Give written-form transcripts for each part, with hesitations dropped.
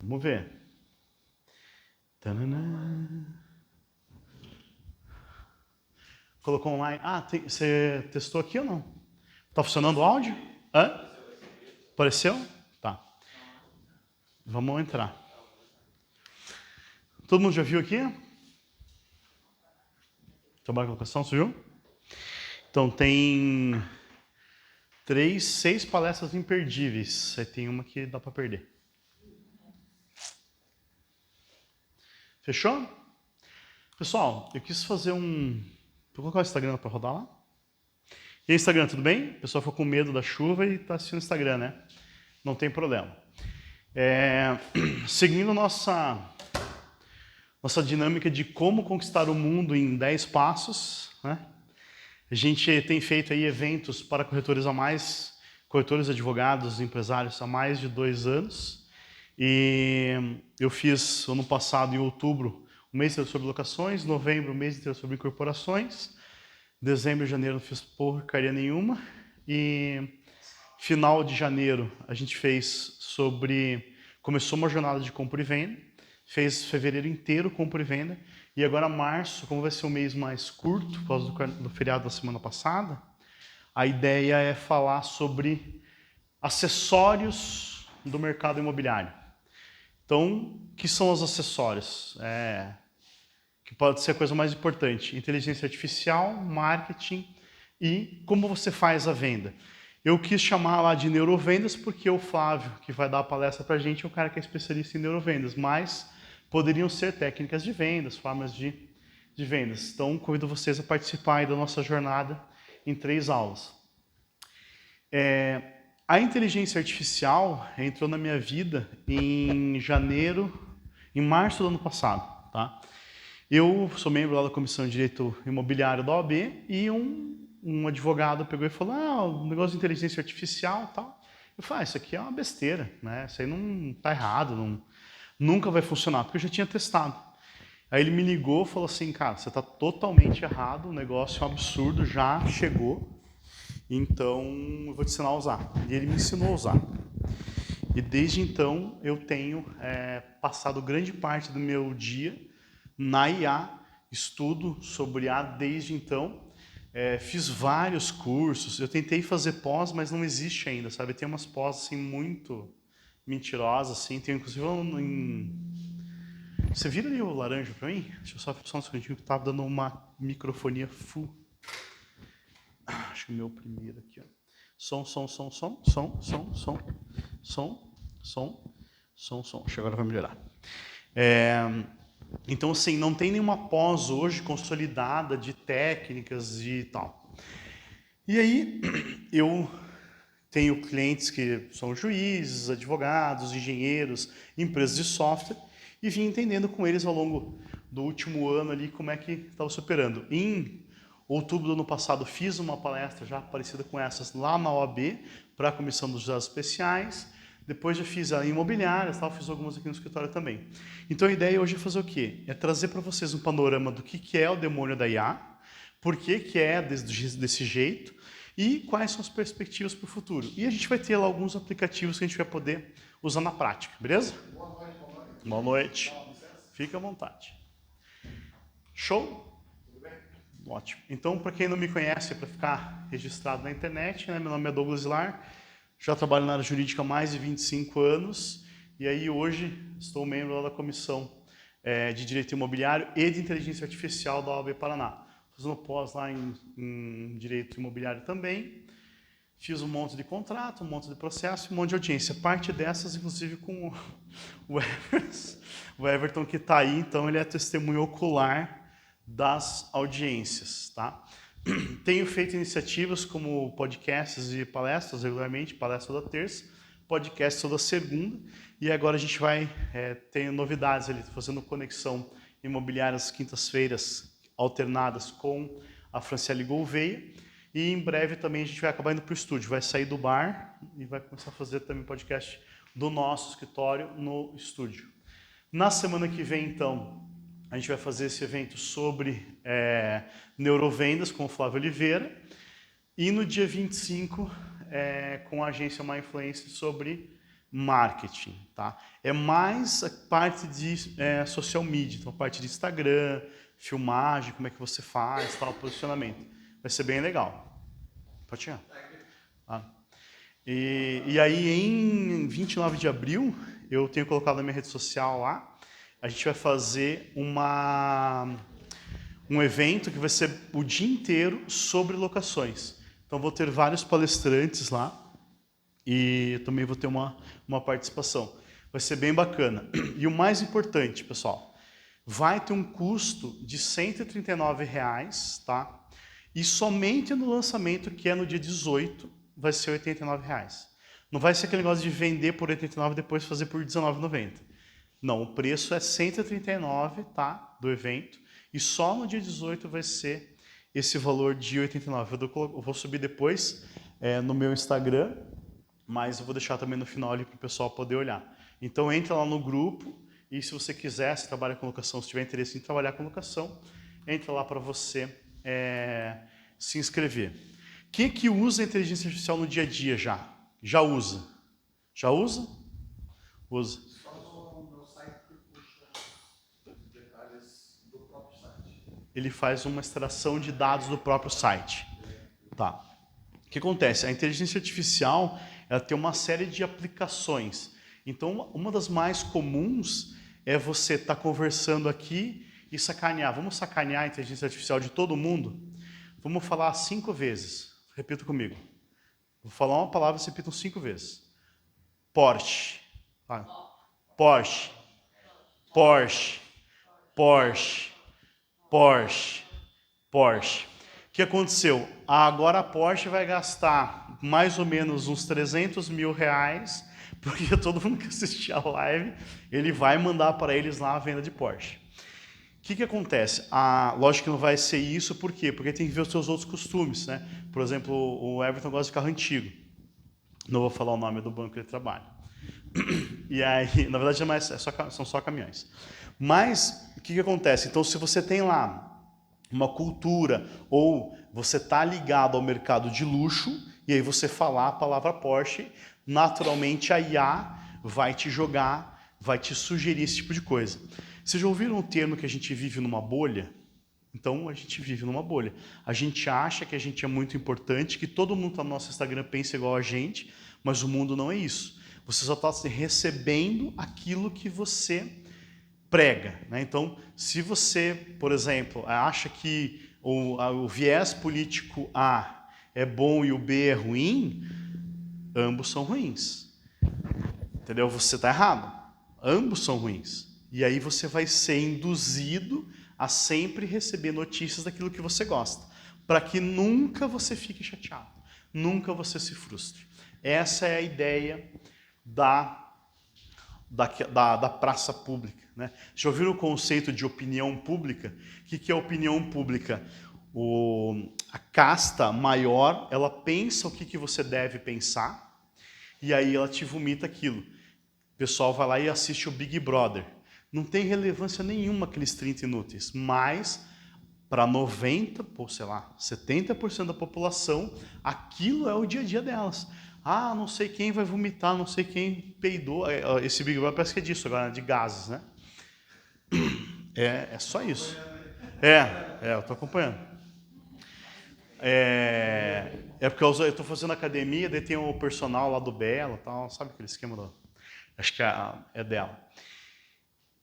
Vamos ver. Tananã. Colocou online. Ah, você testou aqui ou não? Tá funcionando o áudio? Hã? Apareceu? Tá. Vamos entrar. Todo mundo já viu aqui? Trabalho de colocação, você viu? Então tem 6 palestras imperdíveis. Aí tem uma que dá para perder. Fechou? Pessoal, eu quis fazer um... Vou colocar o Instagram para rodar lá. E aí, Instagram, tudo bem? O pessoal ficou com medo da chuva e está assistindo o Instagram, né? Não tem problema. Seguindo nossa dinâmica de como conquistar o mundo em 10 passos, né? A gente tem feito aí eventos para corretores corretores, advogados, empresários há mais de 2 anos. E eu fiz ano passado, em outubro, um mês inteiro sobre locações, novembro, um mês inteiro sobre incorporações, dezembro e janeiro não fiz porcaria nenhuma, e final de janeiro a gente fez começou uma jornada de compra e venda, fez fevereiro inteiro compra e venda, e agora março, como vai ser um mês mais curto, por causa do feriado da semana passada, a ideia é falar sobre acessórios do mercado imobiliário. Então, o que são os acessórios? Que pode ser a coisa mais importante. Inteligência artificial, marketing e como você faz a venda. Eu quis chamar lá de neurovendas porque o Flávio, que vai dar a palestra para a gente, é um cara que é especialista em neurovendas, mas poderiam ser técnicas de vendas, formas de vendas. Então, convido vocês a participar aí da nossa jornada em 3 aulas. A inteligência artificial entrou na minha vida em março do ano passado, tá? Eu sou membro lá da Comissão de Direito Imobiliário da OAB e um advogado pegou e falou, um negócio de inteligência artificial e tal. Eu falei, isso aqui é uma besteira, né? Isso aí não tá errado, nunca vai funcionar, porque eu já tinha testado. Aí ele me ligou e falou assim, cara, você está totalmente errado, o negócio é um absurdo, já chegou, então eu vou te ensinar a usar. E ele me ensinou a usar. E desde então eu tenho passado grande parte do meu dia na IA, estudo sobre IA desde então, fiz vários cursos, eu tentei fazer pós, mas não existe ainda, sabe? Tem umas pós assim muito mentirosas, assim, tem inclusive Você vira ali o laranja pra mim? Deixa eu só um segundinho que tava dando uma microfonia full. Acho que o meu primeiro aqui, ó. Som. Acho que agora vai melhorar. Então, assim, não tem nenhuma pós hoje consolidada de técnicas e tal. E aí, eu tenho clientes que são juízes, advogados, engenheiros, empresas de software, e vim entendendo com eles ao longo do último ano ali como é que estava superando. Em outubro do ano passado, fiz uma palestra já parecida com essas lá na OAB, para a Comissão dos Juizados Especiais. Depois já fiz a imobiliária, fiz algumas aqui no escritório também. Então a ideia hoje é fazer o quê? É trazer para vocês um panorama do que é o demônio da IA, por que é desse jeito e quais são as perspectivas para o futuro. E a gente vai ter lá alguns aplicativos que a gente vai poder usar na prática, beleza? Boa noite. Boa noite. Fica à vontade. Show? Tudo bem? Ótimo. Então, para quem não me conhece, para ficar registrado na internet, né? Meu nome é Douglas Ilar, já trabalho na área jurídica há mais de 25 anos e aí hoje estou membro lá da Comissão de Direito Imobiliário e de Inteligência Artificial da OAB Paraná. Fazendo pós lá em Direito Imobiliário também. Fiz um monte de contrato, um monte de processo, um monte de audiência. Parte dessas, inclusive, com o Everton. O Everton que está aí, então ele é testemunho ocular das audiências, tá? Tenho feito iniciativas como podcasts e palestras regularmente, palestra toda terça, podcast toda segunda, e agora a gente vai ter novidades ali, fazendo conexão imobiliária às quintas-feiras alternadas com a Franciele Gouveia, e em breve também a gente vai acabar indo para o estúdio, vai sair do bar e vai começar a fazer também podcast do nosso escritório no estúdio. Na semana que vem, então, a gente vai fazer esse evento sobre neurovendas com o Flávio Oliveira. E no dia 25, com a agência My Influence sobre marketing, tá? É mais a parte de social media, então a parte de Instagram, filmagem, como é que você faz, tal, posicionamento. Vai ser bem legal. Pode chegar. Ah. E aí, em 29 de abril, eu tenho colocado na minha rede social lá, a gente vai fazer um evento que vai ser o dia inteiro sobre locações. Então, vou ter vários palestrantes lá e também vou ter uma participação. Vai ser bem bacana. E o mais importante, pessoal, vai ter um custo de R$ 139, tá? E somente no lançamento, que é no dia 18, vai ser R$ 89. Não vai ser aquele negócio de vender por R$ 89 e depois fazer por R$ 19,90. Não, o preço é R$ 139, tá? Do evento. E só no dia 18 vai ser esse valor de R$ 89. Eu vou subir depois no meu Instagram, mas eu vou deixar também no final ali para o pessoal poder olhar. Então entra lá no grupo e se você quiser, se trabalha com locação, se tiver interesse em trabalhar com locação, entra lá para você se inscrever. Quem que usa a inteligência artificial no dia a dia já? Já usa? Já usa? Usa. Só no meu site que puxa detalhes do próprio site. Ele faz uma extração de dados do próprio site. Tá. O que acontece? A inteligência artificial ela tem uma série de aplicações. Então, uma das mais comuns é você estar conversando aqui e sacanear. Vamos sacanear a inteligência artificial de todo mundo? Vamos falar 5 vezes. Repita comigo. Vou falar uma palavra e vocês repitam 5 vezes. Porsche. Vai. Porsche. Porsche. Porsche. Porsche. Porsche. O que aconteceu? Agora a Porsche vai gastar mais ou menos uns R$300 mil, porque todo mundo que assistir a live, ele vai mandar para eles lá a venda de Porsche. O que acontece? Lógico que não vai ser isso, por quê? Porque tem que ver os seus outros costumes, né? Por exemplo, o Everton gosta de carro antigo. Não vou falar o nome do banco que ele trabalha. E aí, na verdade, são só caminhões. Mas, o que acontece? Então, se você tem lá uma cultura ou você está ligado ao mercado de luxo e aí você falar a palavra Porsche, naturalmente a IA vai te jogar, vai te sugerir esse tipo de coisa. Vocês já ouviram o termo que a gente vive numa bolha? Então, a gente vive numa bolha. A gente acha que a gente é muito importante, que todo mundo está no nosso Instagram pensa igual a gente, mas o mundo não é isso. Você só está recebendo aquilo que você prega, né? Então, se você, por exemplo, acha que o viés político A é bom e o B é ruim, ambos são ruins. Entendeu? Você está errado. Ambos são ruins. E aí você vai ser induzido a sempre receber notícias daquilo que você gosta, para que nunca você fique chateado, nunca você se frustre. Essa é a ideia da praça pública, né? Já ouviram o conceito de opinião pública? O que é opinião pública? A casta maior, ela pensa o que você deve pensar e aí ela te vomita aquilo. O pessoal vai lá e assiste o Big Brother. Não tem relevância nenhuma aqueles 30 inúteis, mas para 90, ou sei lá, 70% da população, aquilo é o dia a dia delas. Ah, não sei quem vai vomitar, não sei quem peidou. Esse Big Brother parece que é disso agora, de gases, né? É só isso. Eu estou acompanhando. Porque eu estou fazendo academia, daí tem o personal lá do Belo, tal, sabe aquele esquema acho que é dela.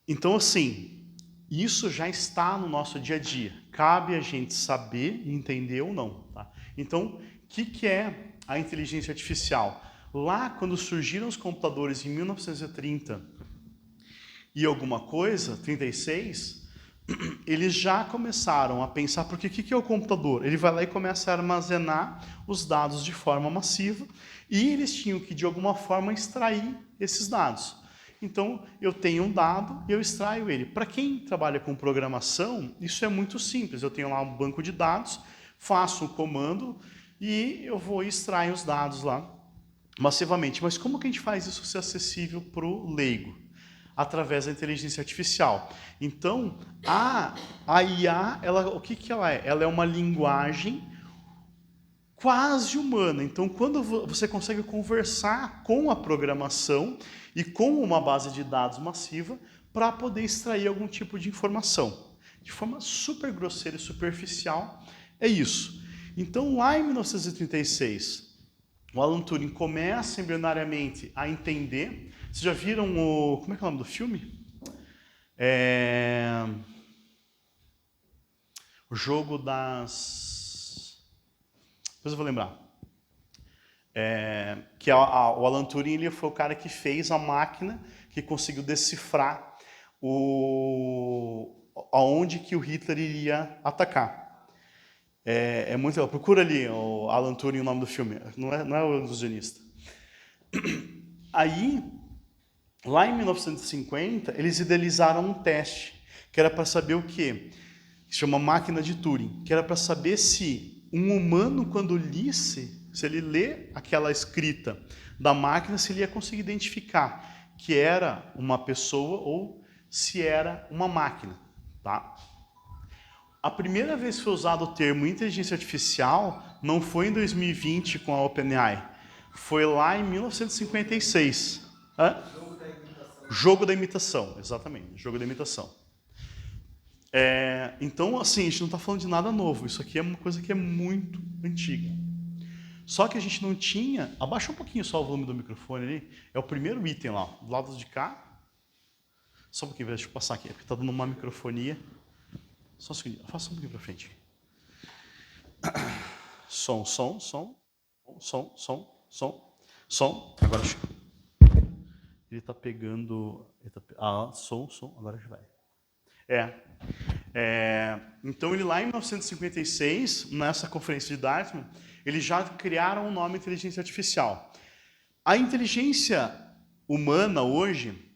Então, assim, isso já está no nosso dia a dia. Cabe a gente saber, entender ou não. Tá? Então, o que é a inteligência artificial? Lá, quando surgiram os computadores em 1930 e alguma coisa, 36, eles já começaram a pensar, porque o que é o computador? Ele vai lá e começa a armazenar os dados de forma massiva e eles tinham que, de alguma forma, extrair esses dados. Então, eu tenho um dado e eu extraio ele. Para quem trabalha com programação, isso é muito simples. Eu tenho lá um banco de dados, faço um comando e eu vou e extrair os dados lá massivamente. Mas como que a gente faz isso ser acessível para o leigo? Através da inteligência artificial. Então, a IA, o que ela é? Ela é uma linguagem quase humana. Então, quando você consegue conversar com a programação e com uma base de dados massiva para poder extrair algum tipo de informação. De forma super grosseira e superficial, é isso. Então, lá em 1936, o Alan Turing começa embrionariamente a entender. Vocês já viram o... Como é que é o nome do filme? O jogo das... Depois eu vou lembrar. Que o Alan Turing ele foi o cara que fez a máquina que conseguiu decifrar aonde que o Hitler iria atacar. É muito legal. Procura ali o Alan Turing, o nome do filme. Não é o ilusionista. Aí, lá em 1950, eles idealizaram um teste que era para saber o quê? Que chama máquina de Turing, que era para saber se um humano, quando lisse, se ele lê aquela escrita da máquina, se ele ia conseguir identificar que era uma pessoa ou se era uma máquina, tá? A primeira vez que foi usado o termo inteligência artificial não foi em 2020 com a OpenAI, foi lá em 1956. Hã? Jogo da imitação, exatamente, jogo da imitação. Então, assim, a gente não está falando de nada novo, isso aqui é uma coisa que é muito antiga. Só que a gente não tinha... Abaixa um pouquinho só o volume do microfone ali, é o primeiro item lá, do lado de cá. Só um pouquinho, deixa eu passar aqui, porque está dando uma microfonia. Só um segundo, faça um pouquinho para frente. Som. Agora ele está pegando... som, agora já vai. Então, ele lá em 1956, nessa conferência de Dartmouth, eles já criaram um nome inteligência artificial. A inteligência humana hoje,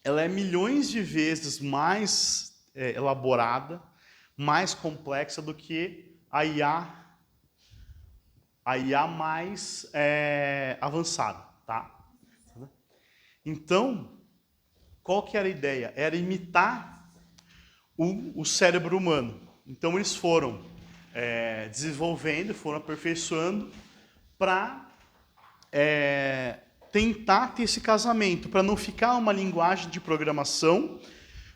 ela é milhões de vezes mais elaborada, mais complexa do que a IA mais avançada, tá? Então, qual que era a ideia? Era imitar o cérebro humano. Então, eles foram desenvolvendo, foram aperfeiçoando para tentar ter esse casamento, para não ficar uma linguagem de programação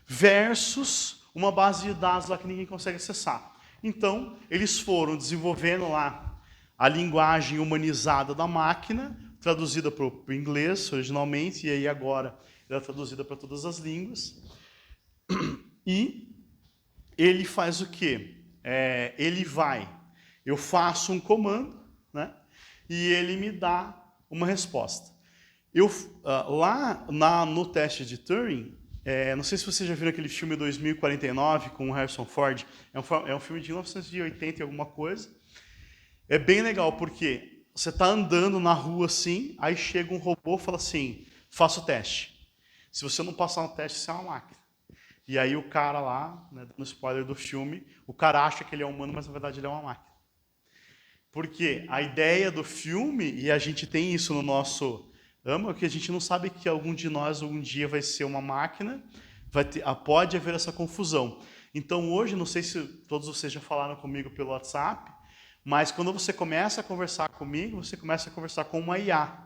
versus uma base de dados lá que ninguém consegue acessar. Então, eles foram desenvolvendo lá a linguagem humanizada da máquina, traduzida para o inglês originalmente, e aí agora ela é traduzida para todas as línguas. E ele faz o quê? Eu faço um comando, né? E ele me dá uma resposta. Lá no teste de Turing, não sei se vocês já viram aquele filme 2049 com o Harrison Ford, é um filme de 1980 e alguma coisa. É bem legal porque você está andando na rua assim, aí chega um robô e fala assim, faça o teste. Se você não passar no teste, você é uma máquina. E aí o cara lá, né, no spoiler do filme, o cara acha que ele é humano, mas na verdade ele é uma máquina. Porque a ideia do filme, e a gente tem isso no nosso âmago, que a gente não sabe que algum de nós algum dia vai ser uma máquina, pode haver essa confusão. Então hoje, não sei se todos vocês já falaram comigo pelo WhatsApp, mas quando você começa a conversar comigo, você começa a conversar com uma IA.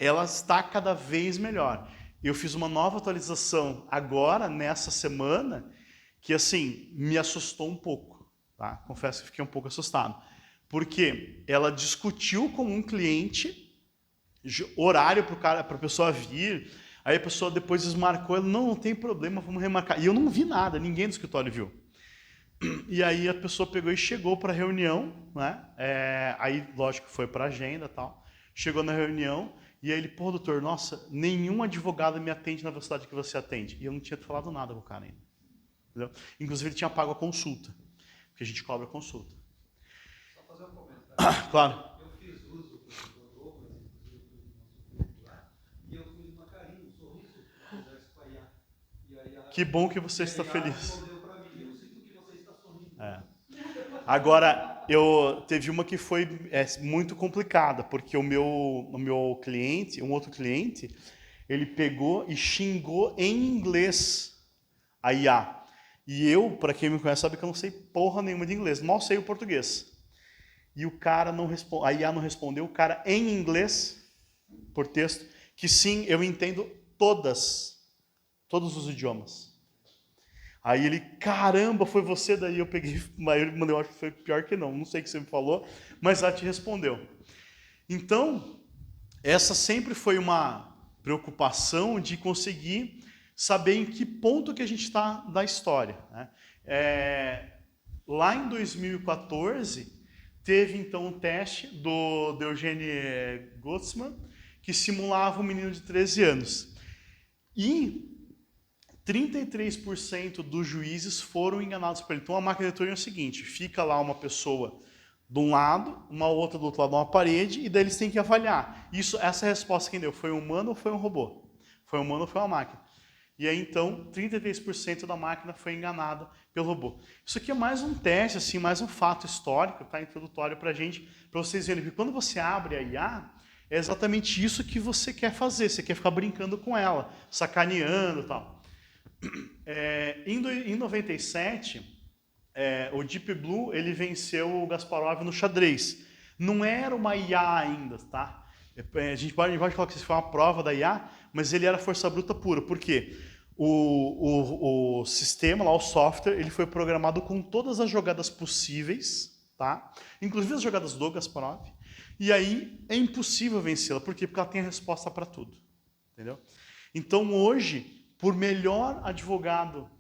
Ela está cada vez melhor. Eu fiz uma nova atualização agora, nessa semana, que assim, me assustou um pouco. Tá? Confesso que fiquei um pouco assustado. Porque ela discutiu com um cliente horário para a pessoa vir, aí a pessoa depois desmarcou, ela, não tem problema, vamos remarcar. E eu não vi nada, ninguém do escritório viu. E aí a pessoa pegou e chegou para a reunião, né? Aí, lógico, foi para a agenda e tal. Chegou na reunião e aí ele, pô, doutor, nossa, nenhum advogado me atende na velocidade que você atende. E eu não tinha falado nada com o cara ainda. Entendeu? Inclusive, ele tinha pago a consulta, porque a gente cobra a consulta. Só fazer um comentário. Claro. Eu fiz uso do Douglas, e eu fiz uma carinha, um sorriso, para conversa com a IA. E aí Que bom que você está feliz. respondeu para mim, eu sinto que você está sorrindo. Agora, teve uma que foi muito complicada, porque o meu cliente, um outro cliente, ele pegou e xingou em inglês a IA. E eu, para quem me conhece, sabe que eu não sei porra nenhuma de inglês, mal sei o português. e o cara não a IA não respondeu, o cara em inglês, por texto, que sim, eu entendo todos os idiomas. Aí ele, caramba, foi você? Daí eu peguei, mas eu mandei, eu acho que foi pior que não sei o que você me falou, mas ela te respondeu. Então, essa sempre foi uma preocupação de conseguir saber em que ponto que a gente está da história, né? Lá em 2014, teve então um teste do Eugene Gottesman, que simulava um menino de 13 anos. E 33% dos juízes foram enganados por ele. Então a máquina de Turing é o seguinte, fica lá uma pessoa de um lado, uma outra do outro lado de uma parede, e daí eles têm que avaliar. Essa resposta quem deu, foi um humano ou foi um robô? Foi um humano ou foi uma máquina? E aí então, 33% da máquina foi enganada pelo robô. Isso aqui é mais um teste, assim, mais um fato histórico, tá? Introdutório pra gente, para vocês verem que quando você abre a IA, é exatamente isso que você quer fazer, você quer ficar brincando com ela, sacaneando e tal. Em 97, o Deep Blue ele venceu o Kasparov no xadrez. Não era uma IA ainda, tá? A gente pode falar que isso foi uma prova da IA, mas ele era força bruta pura. Por quê? O sistema, lá, o software, ele foi programado com todas as jogadas possíveis, tá? Inclusive as jogadas do Kasparov. E aí é impossível vencê-la. Por quê? Porque ela tem a resposta para tudo. Entendeu? Então hoje, por melhor advogado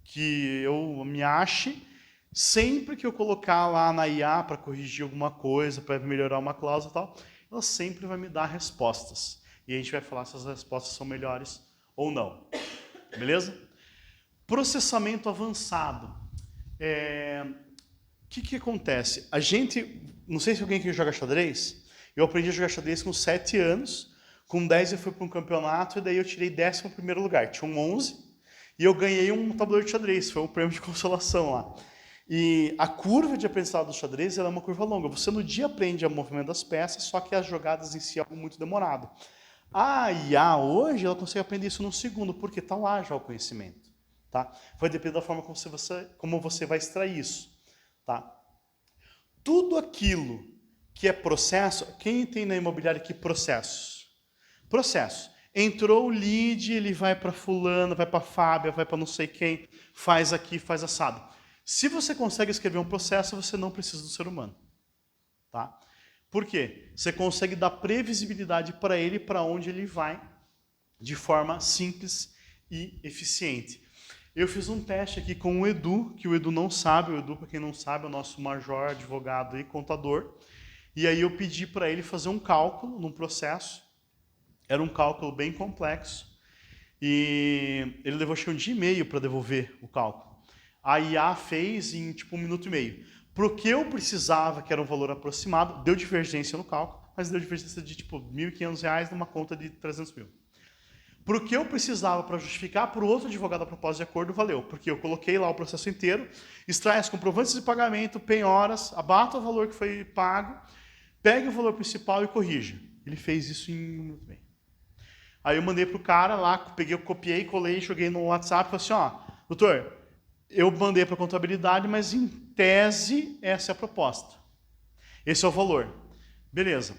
que eu me ache, sempre que eu colocar lá na IA para corrigir alguma coisa, para melhorar uma cláusula e tal, ela sempre vai me dar respostas. E a gente vai falar se as respostas são melhores ou não. Beleza? Processamento avançado. O que acontece? A gente, não sei se alguém aqui joga xadrez, eu aprendi a jogar xadrez com 7 anos, com 10 eu fui para um campeonato e daí eu tirei 11º lugar. Tinha um 11 e eu ganhei um tabuleiro de xadrez, foi um prêmio de consolação lá. E a curva de aprendizado do xadrez ela é uma curva longa. Você no dia aprende o movimento das peças, só que as jogadas em si é algo muito demorado. A IA hoje, ela consegue aprender isso num segundo, porque está lá já o conhecimento. Tá? Vai depender da forma como você vai extrair isso. Tá? Tudo aquilo que é processo, quem tem na imobiliária aqui processos? Processo. Entrou o lead, ele vai para fulano, vai para Fábia, vai para não sei quem, faz aqui, faz assado. Se você consegue escrever um processo, você não precisa do ser humano. Tá? Por quê? Você consegue dar previsibilidade para ele, para onde ele vai, de forma simples e eficiente. Eu fiz um teste aqui com o Edu, que o Edu não sabe, o Edu, para quem não sabe, é o nosso major, advogado e contador. E aí eu pedi para ele fazer um cálculo num processo. Era um cálculo bem complexo. E ele levou acho que 1 dia e meio para devolver o cálculo. A IA fez em tipo 1 minuto e meio. Para o que eu precisava, que era um valor aproximado, deu divergência no cálculo, mas deu divergência de tipo R$ 1.500 numa conta de 300 mil. Para o que eu precisava para justificar para o outro advogado a propósito de acordo, valeu. Porque eu coloquei lá o processo inteiro, extrai as comprovantes de pagamento, penhoras, abata o valor que foi pago, pegue o valor principal e corrija. Ele fez isso em 1 minuto e meio. Aí eu mandei para o cara lá, copiei, colei, joguei no WhatsApp e falei assim, doutor, eu mandei para a contabilidade, mas em tese essa é a proposta. Esse é o valor. Beleza.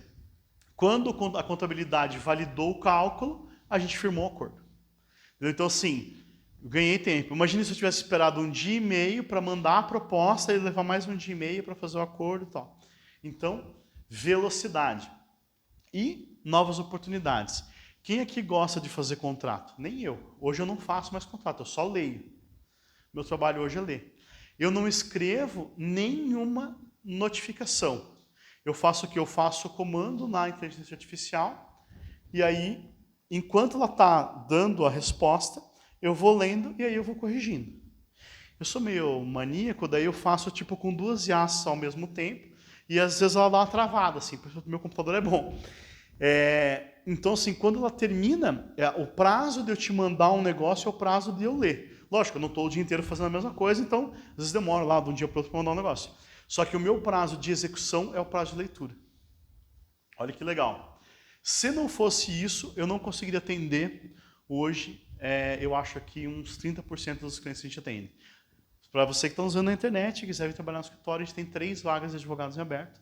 Quando a contabilidade validou o cálculo, a gente firmou o acordo. Então, assim, eu ganhei tempo. Imagina se eu tivesse esperado 1 dia e meio para mandar a proposta e levar mais 1 dia e meio para fazer o acordo e tal. Então, velocidade. E novas oportunidades. Quem aqui gosta de fazer contrato? Nem eu. Hoje eu não faço mais contrato, eu só leio. Meu trabalho hoje é ler. Eu não escrevo nenhuma notificação. Eu faço o que? Eu faço o comando na inteligência artificial e aí, enquanto ela está dando a resposta, eu vou lendo e aí eu vou corrigindo. Eu sou meio maníaco, daí eu faço tipo com 2 IAs ao mesmo tempo e às vezes ela dá uma travada, assim, porque o meu computador é bom. Então, assim, quando ela termina, o prazo de eu te mandar um negócio é o prazo de eu ler. Lógico, eu não estou o dia inteiro fazendo a mesma coisa, então às vezes demora lá de um dia para o outro para mandar um negócio. Só que o meu prazo de execução é o prazo de leitura. Olha que legal. Se não fosse isso, eu não conseguiria atender hoje, eu acho que uns 30% dos clientes que a gente atende. Para você que está usando a internet e quiser vir trabalhar no escritório, a gente tem 3 vagas de advogados em aberto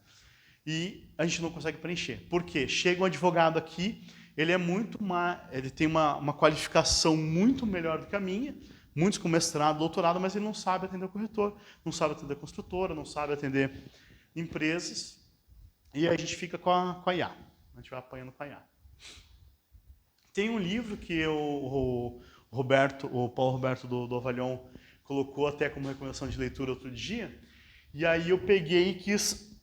e a gente não consegue preencher. Por quê? Chega um advogado aqui, ele tem uma qualificação muito melhor do que a minha, muitos com mestrado, doutorado, mas ele não sabe atender o corretor, não sabe atender a construtora, não sabe atender empresas, e aí a gente fica com a IA. A gente vai apanhando com a IA. Tem um livro que o Paulo Roberto do Avalion colocou até como recomendação de leitura outro dia, e aí eu peguei e quis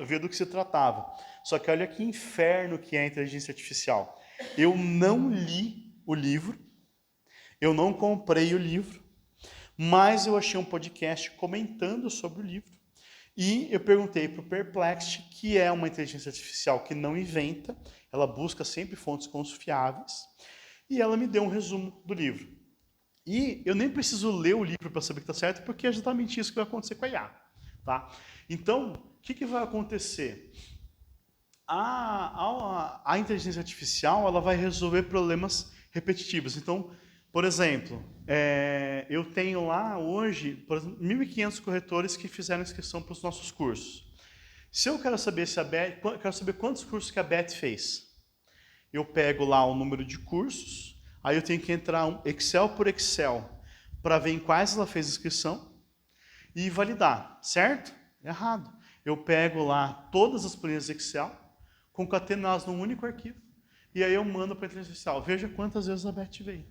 ver do que se tratava. Só que olha que inferno que é a inteligência artificial. Eu não li o livro, eu não comprei o livro, mas eu achei um podcast comentando sobre o livro. E eu perguntei para o Perplexity, que é uma inteligência artificial que não inventa, ela busca sempre fontes confiáveis, e ela me deu um resumo do livro. E eu nem preciso ler o livro para saber que está certo, porque é exatamente isso que vai acontecer com a IA. Tá? Então, o que vai acontecer? A inteligência artificial ela vai resolver problemas repetitivos. Então, por exemplo, eu tenho lá hoje, por exemplo, 1.500 corretores que fizeram inscrição para os nossos cursos. Se eu quero saber quero saber quantos cursos que a Beth fez, eu pego lá o número de cursos. Aí eu tenho que entrar Excel por Excel para ver em quais ela fez inscrição e validar, certo? Errado. Eu pego lá todas as planilhas Excel, concateno elas num único arquivo, e aí eu mando para a inteligência artificial. Veja quantas vezes a Beth veio.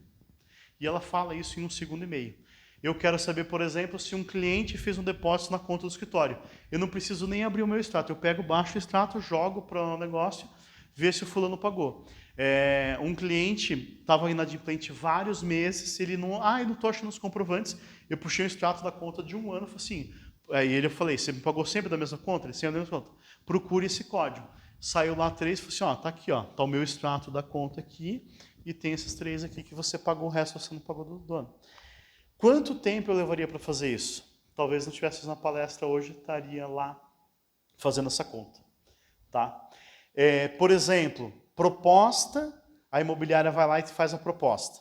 E ela fala isso em 1 segundo e meio. Eu quero saber, por exemplo, se um cliente fez um depósito na conta do escritório. Eu não preciso nem abrir o meu extrato. Eu pego, baixo o extrato, jogo para o negócio, ver se o fulano pagou. Um cliente estava inadimplente vários meses, ele não estou achando os comprovantes, eu puxei o extrato da conta de 1 ano, falei assim, aí eu falei, você me pagou sempre da mesma conta? Ele, sempre da mesma conta. Procure esse código. Saiu lá 3, falei assim, tá aqui, tá o meu extrato da conta aqui, e tem esses 3 aqui que você pagou, o resto você não pagou do ano. Quanto tempo eu levaria para fazer isso? Talvez não tivesse na palestra hoje, estaria lá fazendo essa conta. Tá? Por exemplo, proposta, a imobiliária vai lá e faz a proposta.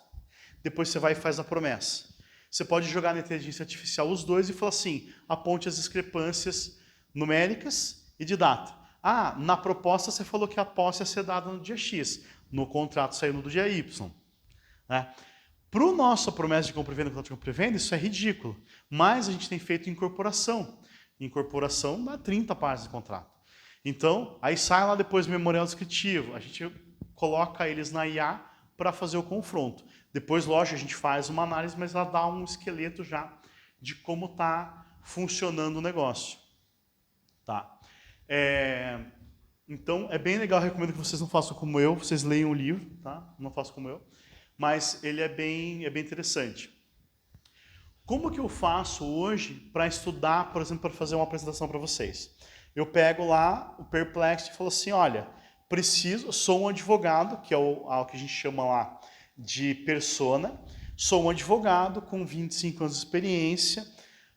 Depois você vai e faz a promessa. Você pode jogar na inteligência artificial os dois e falar assim, aponte as discrepâncias numéricas e de data. Na proposta você falou que a posse ia ser dada no dia X, no contrato saiu no dia Y. Né? Para o nosso promessa de compra e venda, contrato de compra e venda, isso é ridículo. Mas a gente tem feito incorporação. Incorporação dá 30 páginas de contrato. Então, aí sai lá depois o memorial descritivo, a gente coloca eles na IA para fazer o confronto. Depois, lógico, a gente faz uma análise, mas ela dá um esqueleto já de como está funcionando o negócio. Tá? Então, é bem legal, eu recomendo que vocês não façam como eu, vocês leiam o livro, tá? Não façam como eu, mas ele é bem interessante. Como que eu faço hoje para estudar, por exemplo, para fazer uma apresentação para vocês? Eu pego lá o Perplexity e falo assim, olha, sou um advogado, que é o que a gente chama lá de persona, sou um advogado com 25 anos de experiência,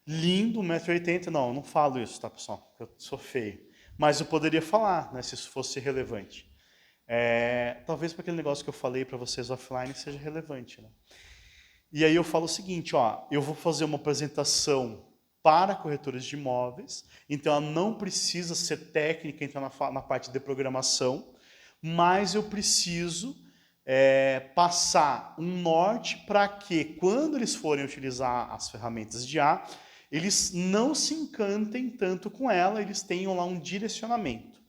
lindo, 1,80 m, não falo isso, tá, pessoal? Eu sou feio. Mas eu poderia falar, né, se isso fosse relevante. Talvez para aquele negócio que eu falei para vocês offline seja relevante. Né? E aí eu falo o seguinte, eu vou fazer uma apresentação para corretores de imóveis, então ela não precisa ser técnica, entrar na parte de programação, mas eu preciso passar um norte para que, quando eles forem utilizar as ferramentas de IA, eles não se encantem tanto com ela, eles tenham lá um direcionamento.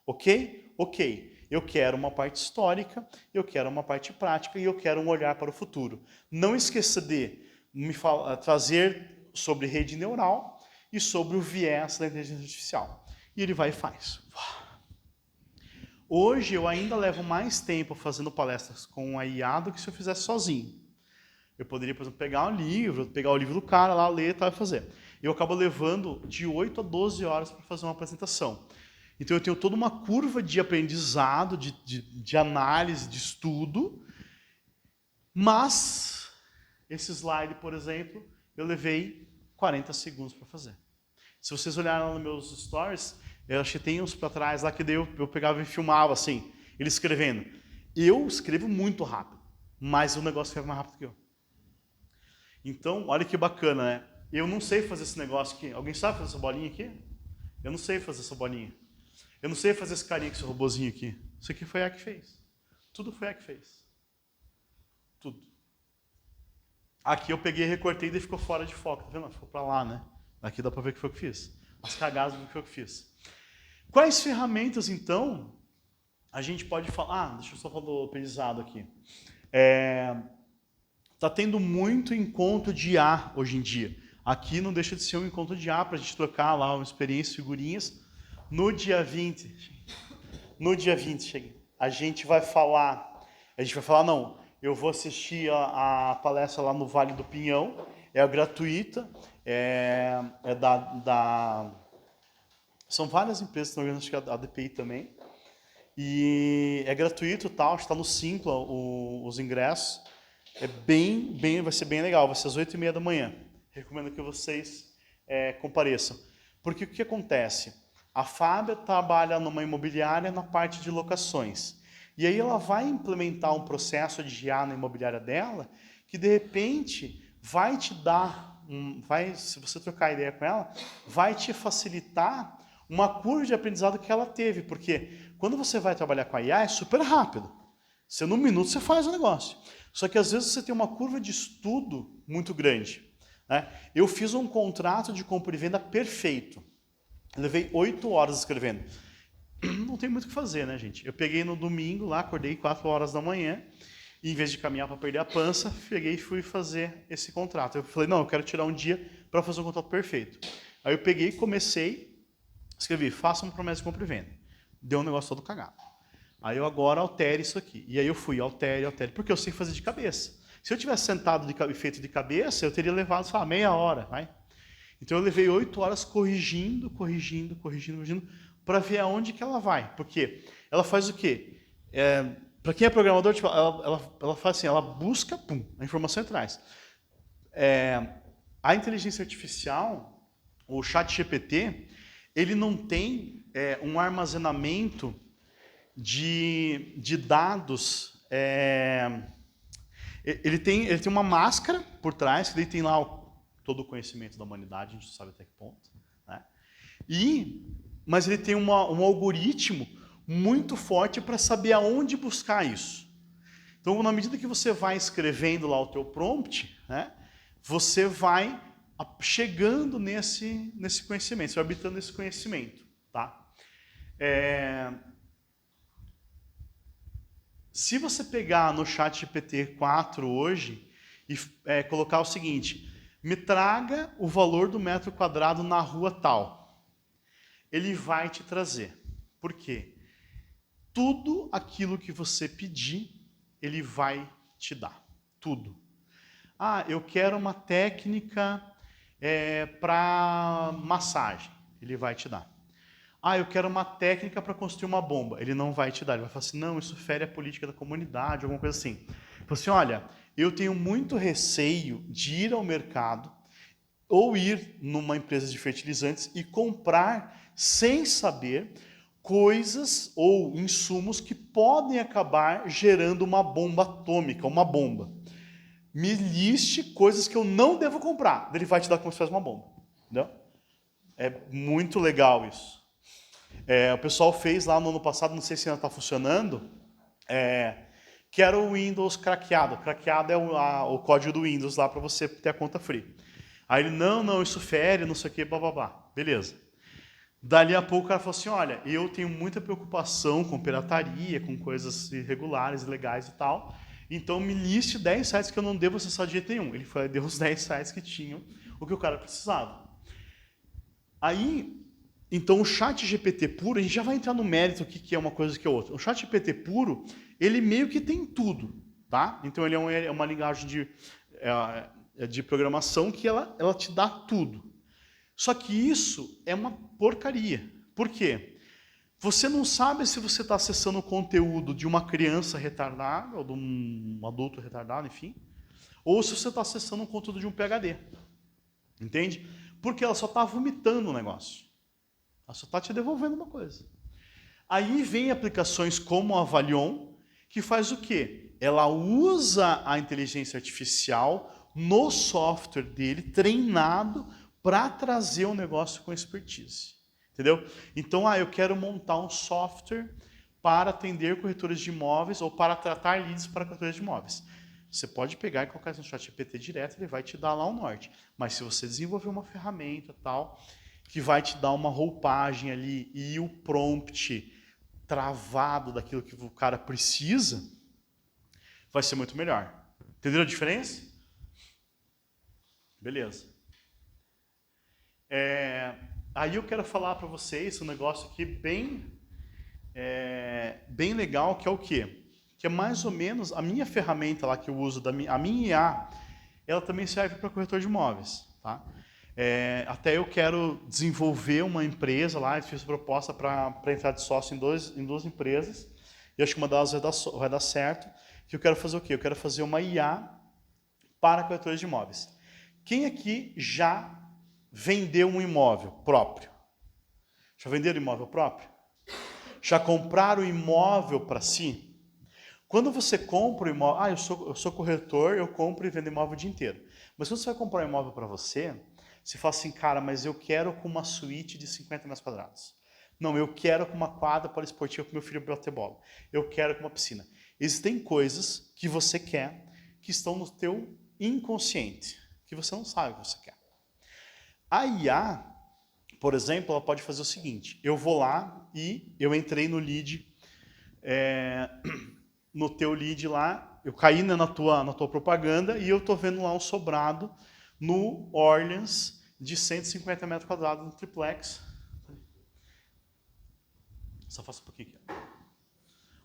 Ok? Ok. Eu quero uma parte histórica, eu quero uma parte prática e eu quero um olhar para o futuro. Não esqueça de trazer sobre rede neural e sobre o viés da inteligência artificial. E ele vai e faz. Hoje eu ainda levo mais tempo fazendo palestras com a IA do que se eu fizesse sozinho. Eu poderia, por exemplo, pegar o livro do cara lá, ler e tal, e fazer. Eu acabo levando de 8 a 12 horas para fazer uma apresentação. Então eu tenho toda uma curva de aprendizado, de análise, de estudo, mas esse slide, por exemplo, eu levei 40 segundos para fazer. Se vocês olharem nos meus stories, eu acho que tem uns para trás lá que eu pegava e filmava assim, ele escrevendo. Eu escrevo muito rápido, mas o negócio escreve mais rápido que eu. Então, olha que bacana, né? Eu não sei fazer esse negócio aqui. Alguém sabe fazer essa bolinha aqui? Eu não sei fazer essa bolinha. Eu não sei fazer esse carinha com esse robozinho aqui. Isso aqui foi a que fez. Tudo foi a que fez. Tudo. Aqui eu peguei, recortei e daí ficou fora de foco. Tá vendo? Ficou para lá, né? Aqui dá para ver que foi o que fiz. As cagadas do que foi o que fiz. Quais ferramentas, então, a gente pode falar? Ah, deixa eu só falar do aprendizado aqui. Tá tendo muito encontro de IA hoje em dia. Aqui não deixa de ser um encontro de IA para a gente trocar lá uma experiência, figurinhas. No dia 20, a gente vai falar, não, eu vou assistir a palestra lá no Vale do Pinhão, é gratuita, são várias empresas que estão organizando, acho que a DPI também, e é gratuito, tal, está no Simpla os ingressos, vai ser bem legal, vai ser às 8h30 da manhã. Recomendo que vocês compareçam. Porque o que acontece? A Fábia trabalha numa imobiliária na parte de locações. E aí ela vai implementar um processo de IA na imobiliária dela, que de repente vai te dar, se você trocar ideia com ela, vai te facilitar uma curva de aprendizado que ela teve. Porque quando você vai trabalhar com a IA é super rápido. Num minuto você faz o negócio. Só que às vezes você tem uma curva de estudo muito grande. Né? Eu fiz um contrato de compra e venda perfeito. Eu levei 8 horas escrevendo. Não tem muito o que fazer, né, gente? Eu peguei no domingo lá, acordei 4 horas da manhã, e em vez de caminhar para perder a pança, peguei e fui fazer esse contrato. Eu falei, não, eu quero tirar um dia para fazer um contrato perfeito. Aí eu peguei, comecei, escrevi, faça uma promessa de compra e venda. Deu um negócio todo cagado. Aí eu agora altere isso aqui. E aí eu fui, altere, porque eu sei fazer de cabeça. Se eu tivesse sentado e feito de cabeça, eu teria levado, sei lá, meia hora, vai? Então eu levei 8 horas corrigindo, para ver aonde que ela vai. Porque ela faz o quê? Para quem é programador, tipo, ela faz assim, ela busca, a informação e traz. A inteligência artificial, o ChatGPT, ele não tem um armazenamento de dados. Ele tem uma máscara por trás, que ele tem lá todo o conhecimento da humanidade, a gente não sabe até que ponto. Né? Mas ele tem um algoritmo muito forte para saber aonde buscar isso. Então, na medida que você vai escrevendo lá o teu prompt, né, você vai chegando nesse conhecimento, você vai habitando esse conhecimento. Tá? Se você pegar no ChatGPT 4 hoje e colocar o seguinte, me traga o valor do metro quadrado na rua tal, ele vai te trazer. Por quê? Tudo aquilo que você pedir, ele vai te dar. Tudo. Ah, eu quero uma técnica para massagem. Ele vai te dar. Ah, eu quero uma técnica para construir uma bomba. Ele não vai te dar. Ele vai falar assim, não, isso fere a política da comunidade, alguma coisa assim. Ele fala assim, olha, eu tenho muito receio de ir ao mercado ou ir numa empresa de fertilizantes e comprar sem saber coisas ou insumos que podem acabar gerando uma bomba atômica, uma bomba. Me liste coisas que eu não devo comprar. Ele vai te dar como se fosse uma bomba. Entendeu? É muito legal isso. O pessoal fez lá no ano passado, não sei se ainda está funcionando, que era o Windows craqueado. Craqueado é o código do Windows lá para você ter a conta free. Aí ele, não, isso fere, não sei o que, blá. Beleza. Dali a pouco o cara falou assim, olha, eu tenho muita preocupação com pirataria, com coisas irregulares, ilegais e tal, então me liste 10 sites que eu não devo acessar de jeito nenhum. Ele deu os 10 sites que tinham o que o cara precisava. Aí, então o ChatGPT puro, a gente já vai entrar no mérito o que é uma coisa que é outra. O ChatGPT puro, ele meio que tem tudo, tá? Então ele é uma linguagem de programação que ela te dá tudo. Só que isso é uma porcaria. Por quê? Você não sabe se você está acessando o conteúdo de uma criança retardada, ou de um adulto retardado, enfim, ou se você está acessando o conteúdo de um PhD. Entende? Porque ela só está vomitando o negócio. Ela só está te devolvendo uma coisa. Aí vem aplicações como a Valion, que faz o quê? Ela usa a inteligência artificial no software dele, treinado para trazer um negócio com expertise. Entendeu? Então, eu quero montar um software para atender corretores de imóveis ou para tratar leads para corretores de imóveis. Você pode pegar e colocar isso no ChatGPT direto, ele vai te dar lá o norte. Mas se você desenvolver uma ferramenta tal, que vai te dar uma roupagem ali e o prompt travado daquilo que o cara precisa, vai ser muito melhor. Entenderam a diferença? Beleza. Aí eu quero falar para vocês um negócio aqui bem legal, que é o quê? Que é mais ou menos a minha ferramenta lá que eu uso, a minha IA, ela também serve para corretor de imóveis. Tá? Até eu quero desenvolver uma empresa lá, eu fiz proposta para entrar de sócio em duas empresas, e acho que uma delas vai dar certo, que eu quero fazer o quê? Eu quero fazer uma IA para corretores de imóveis. Quem aqui já vendeu um imóvel próprio? Já venderam imóvel próprio? Já compraram imóvel para si? Quando você compra um imóvel, eu sou corretor, eu compro e vendo imóvel o dia inteiro. Mas quando você vai comprar um imóvel para você fala assim, cara, mas eu quero com uma suíte de 50 metros quadrados. Não, eu quero com uma quadra poliesportiva para meu filho bater bola. Eu quero com uma piscina. Existem coisas que você quer que estão no teu inconsciente, que você não sabe o que você quer. A IA, por exemplo, ela pode fazer o seguinte, eu vou lá e eu entrei no lead, no teu lead lá, eu caí na tua propaganda e eu estou vendo lá um sobrado no Orleans de 150 metros quadrados no triplex. Só faço um pouquinho aqui.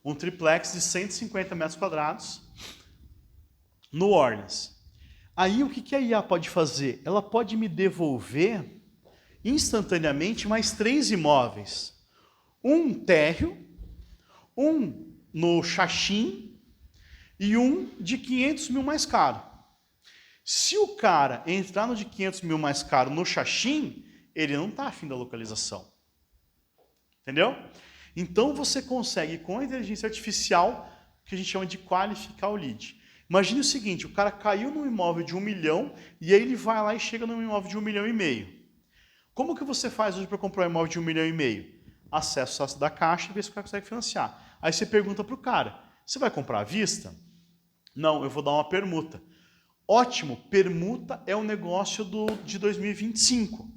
Um triplex de 150 metros quadrados no Orleans. Aí o que a IA pode fazer? Ela pode me devolver instantaneamente mais 3 imóveis. Um térreo, um no Xaxim e um de 500 mil mais caro. Se o cara entrar no de 500 mil mais caro no Xaxim, ele não está afim da localização. Entendeu? Então você consegue, com a inteligência artificial, que a gente chama de qualificar o lead. Imagine o seguinte, o cara caiu num imóvel de 1 milhão e aí ele vai lá e chega num imóvel de 1,5 milhão. Como que você faz hoje para comprar um imóvel de 1,5 milhão? Acessa o sócio da Caixa e vê se o cara consegue financiar. Aí você pergunta para o cara, você vai comprar à vista? Não, eu vou dar uma permuta. Ótimo, permuta é um negócio de 2025.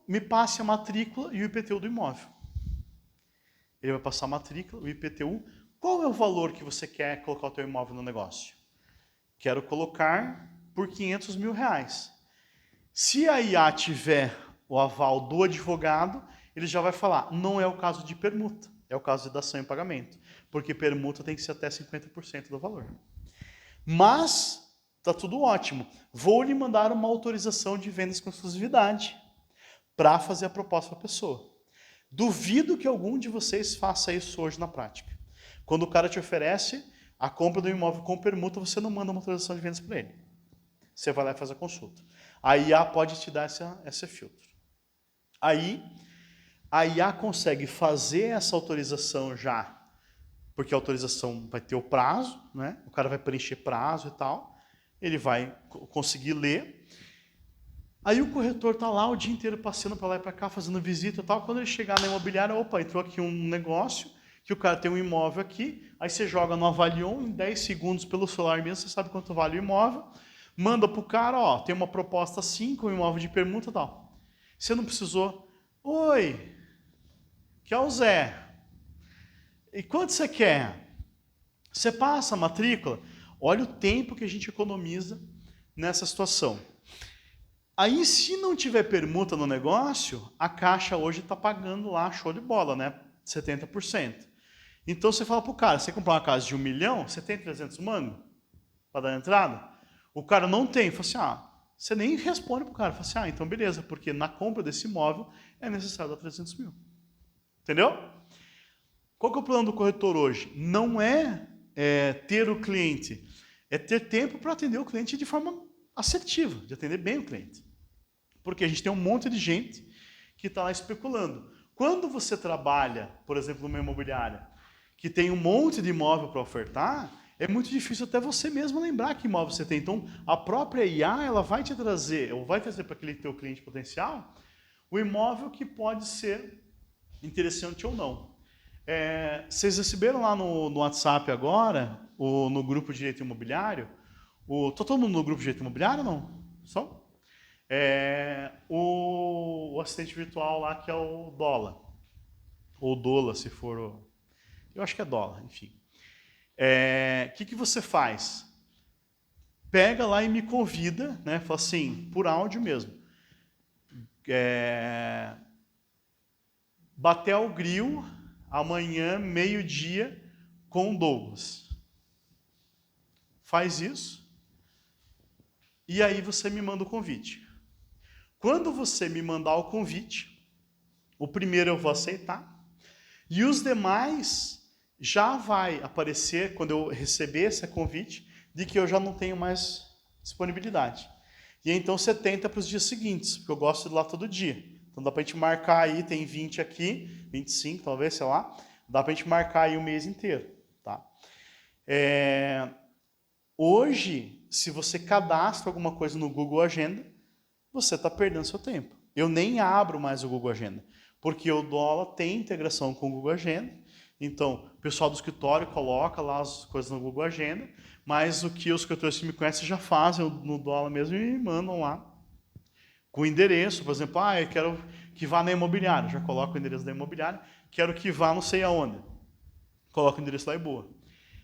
Me passe a matrícula e o IPTU do imóvel. Ele vai passar a matrícula, o IPTU. Qual é o valor que você quer colocar o teu imóvel no negócio? Quero colocar por 500 mil reais. Se a IA tiver o aval do advogado, ele já vai falar, não é o caso de permuta, é o caso de dação em pagamento, porque permuta tem que ser até 50% do valor. Mas, está tudo ótimo, vou lhe mandar uma autorização de vendas com exclusividade para fazer a proposta para a pessoa. Duvido que algum de vocês faça isso hoje na prática. Quando o cara te oferece a compra do imóvel com permuta, você não manda uma autorização de vendas para ele. Você vai lá e faz a consulta. A IA pode te dar esse filtro. Aí, a IA consegue fazer essa autorização já, porque a autorização vai ter o prazo, né? O cara vai preencher prazo e tal, ele vai conseguir ler. Aí o corretor está lá o dia inteiro passeando para lá e para cá, fazendo visita e tal. Quando ele chegar na imobiliária, opa, entrou aqui um negócio, que o cara tem um imóvel aqui, aí você joga no Avalion, em 10 segundos pelo celular mesmo, você sabe quanto vale o imóvel, manda para o cara, ó, tem uma proposta assim, com imóvel de permuta e tal. Você não precisou, oi, que é o Zé, e quanto você quer? Você passa a matrícula? Olha o tempo que a gente economiza nessa situação. Aí, se não tiver permuta no negócio, a Caixa hoje está pagando lá, show de bola, né? 70%. Então, você fala para o cara, você comprar uma casa de 1 milhão, você tem 300 mangos para dar entrada? O cara não tem. Fala assim, você nem responde para o cara. Fala assim, então beleza, porque na compra desse imóvel é necessário dar 300 mil. Entendeu? Qual que é o plano do corretor hoje? Não é ter o cliente, é ter tempo para atender o cliente de forma assertiva, de atender bem o cliente. Porque a gente tem um monte de gente que está lá especulando. Quando você trabalha, por exemplo, numa imobiliária, que tem um monte de imóvel para ofertar, é muito difícil até você mesmo lembrar que imóvel você tem. Então, a própria IA, ela vai te trazer, ou vai trazer para aquele teu cliente potencial, o imóvel que pode ser interessante ou não. Vocês receberam lá no WhatsApp agora, no grupo de direito imobiliário, tá todo mundo no grupo de direito imobiliário ou não? Só? O assistente virtual lá que é o Dola. Ou Dola, se for. Eu acho que é Dola, enfim. O que você faz? Pega lá e me convida, né? Fala assim, por áudio mesmo. Batel Grill, amanhã, meio-dia, com o Douglas. Faz isso. E aí você me manda o convite. Quando você me mandar o convite, o primeiro eu vou aceitar. E os demais já vai aparecer, quando eu receber esse convite, de que eu já não tenho mais disponibilidade. E então você tenta para os dias seguintes, porque eu gosto de ir lá todo dia. Então dá para a gente marcar aí, tem 20 aqui, 25 talvez, sei lá. Dá para a gente marcar aí o mês inteiro. Tá? Hoje, se você cadastra alguma coisa no Google Agenda, você está perdendo seu tempo. Eu nem abro mais o Google Agenda, porque o Dola tem integração com o Google Agenda. Então, o pessoal do escritório coloca lá as coisas no Google Agenda, mas o que os escritores que me conhecem já fazem no Dola mesmo e mandam lá com o endereço. Por exemplo, eu quero que vá na imobiliária. Já coloco o endereço da imobiliária. Quero que vá não sei aonde. Coloco o endereço lá e boa.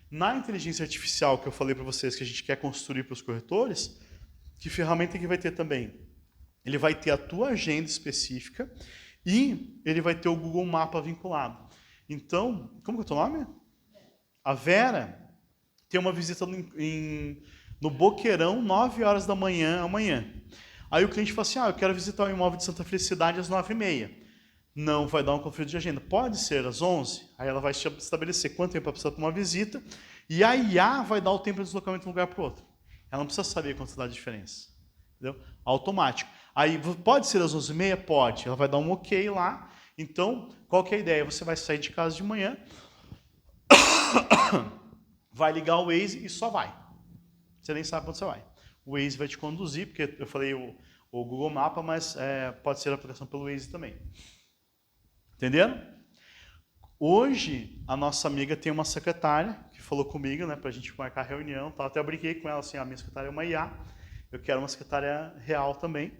Na inteligência artificial que eu falei para vocês que a gente quer construir para os corretores, que ferramenta que vai ter também? Ele vai ter a tua agenda específica e ele vai ter o Google Mapa vinculado. Então, como que é o teu nome? A Vera tem uma visita no Boqueirão, 9 horas da manhã, amanhã. Aí o cliente fala assim, eu quero visitar o imóvel de Santa Felicidade às 9h30. Não vai dar um conflito de agenda. Pode ser às 11. Aí ela vai estabelecer quanto tempo ela precisa para uma visita. E a IA vai dar o tempo de deslocamento de um lugar para o outro. Ela não precisa saber quanto dá a diferença. Entendeu? Automático. Aí pode ser às 11h30? Pode. Ela vai dar um ok lá. Então, qual que é a ideia? Você vai sair de casa de manhã, vai ligar o Waze e só vai. Você nem sabe quando você vai. O Waze vai te conduzir, porque eu falei o Google Mapa, mas pode ser a aplicação pelo Waze também. Entenderam? Hoje, a nossa amiga tem uma secretária que falou comigo, né, para a gente marcar reunião. Tá? Até eu brinquei com ela assim, a minha secretária é uma IA, eu quero uma secretária real também.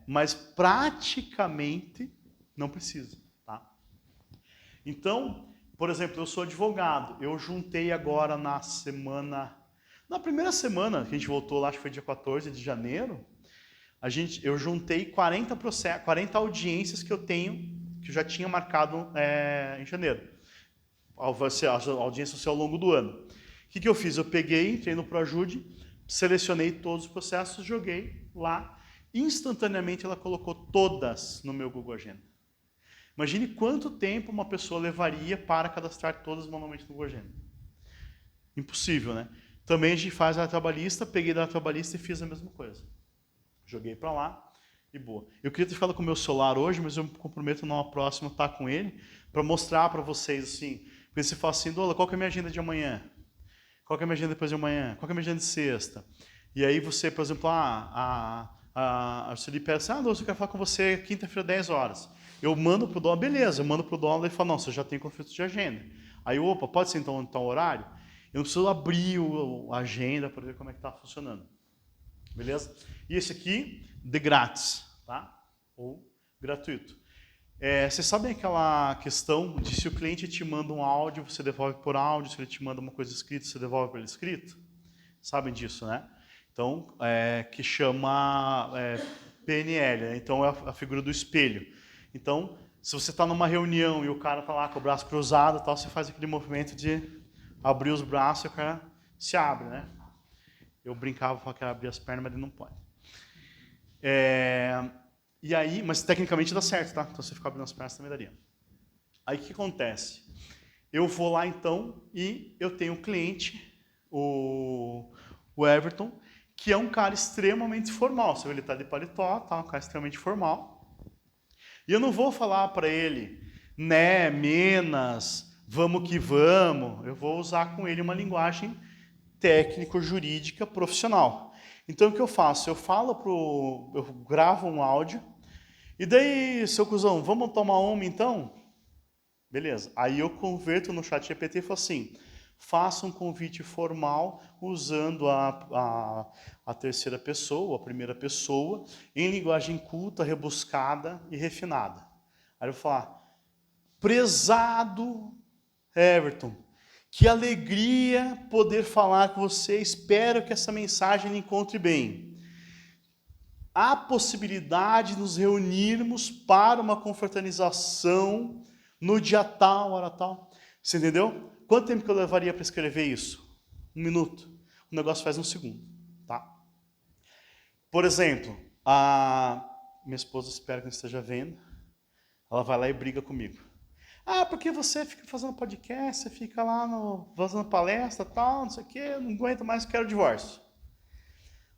Mas praticamente não precisa. Tá? Então, por exemplo, eu sou advogado. Eu juntei agora na primeira semana que a gente voltou lá, acho que foi dia 14 de janeiro, eu juntei 40 audiências que eu já tinha marcado em janeiro. A audiência vai ser ao longo do ano. O que eu fiz? Eu peguei, entrei no ProAjude, selecionei todos os processos, joguei lá. Instantaneamente ela colocou todas no meu Google Agenda. Imagine quanto tempo uma pessoa levaria para cadastrar todas manualmente no Google Agenda. Impossível, né? Também a gente faz a trabalhista, peguei da trabalhista e fiz a mesma coisa. Joguei para lá e boa. Eu queria ter ficado com o meu celular hoje, mas eu me comprometo numa próxima estar com ele para mostrar para vocês assim. Porque você fala assim, Dola, qual que é a minha agenda de amanhã? Qual que é a minha agenda depois de amanhã? Qual que é a minha agenda de sexta? E aí você, por exemplo, a Sueli pede assim, Dola, eu quero falar com você quinta-feira, 10 horas. Eu mando pro Dola, beleza, eu mando pro Dola e ele fala, não, você já tem conflito de agenda. Aí, opa, pode ser então tal horário? Eu não preciso abrir a agenda para ver como é que está funcionando. Beleza? E esse aqui, de grátis, tá? Ou gratuito. Vocês sabem aquela questão de se o cliente te manda um áudio, você devolve por áudio, se ele te manda uma coisa escrita, você devolve por escrito? Sabem disso, né? Então, que chama PNL, né? Então é a figura do espelho. Então, se você está numa reunião e o cara está lá com o braço cruzado, tal, você faz aquele movimento de abrir os braços e o cara se abre, né? Eu brincava com que era abrir as pernas, mas ele não pode. E aí, mas tecnicamente dá certo, tá? Então, se você ficar abrindo as pernas, também daria. Aí, o que acontece? Eu vou lá, então, e eu tenho um cliente, o Everton, que é um cara extremamente formal. Você vê, ele está de paletó, tá? Um cara extremamente formal. E eu não vou falar para ele, né, menas, vamos que vamos, eu vou usar com ele uma linguagem técnico-jurídica profissional. Então, o que eu faço? Eu gravo um áudio, e daí, seu cuzão, vamos tomar uma então? Beleza. Aí eu converto no chat GPT e falo assim, faça um convite formal usando a terceira pessoa, a primeira pessoa, em linguagem culta, rebuscada e refinada. Aí eu vou falar, prezado Everton, que alegria poder falar com você, espero que essa mensagem lhe encontre bem. Há possibilidade de nos reunirmos para uma confraternização no dia tal, hora tal. Você entendeu? Quanto tempo que eu levaria para escrever isso? 1 minuto. O negócio faz 1 segundo, tá? Por exemplo, a minha esposa, espero que não esteja vendo, ela vai lá e briga comigo. Ah, porque você fica fazendo podcast, você fica lá fazendo palestra, tal, não sei o quê, não aguento mais, quero divórcio.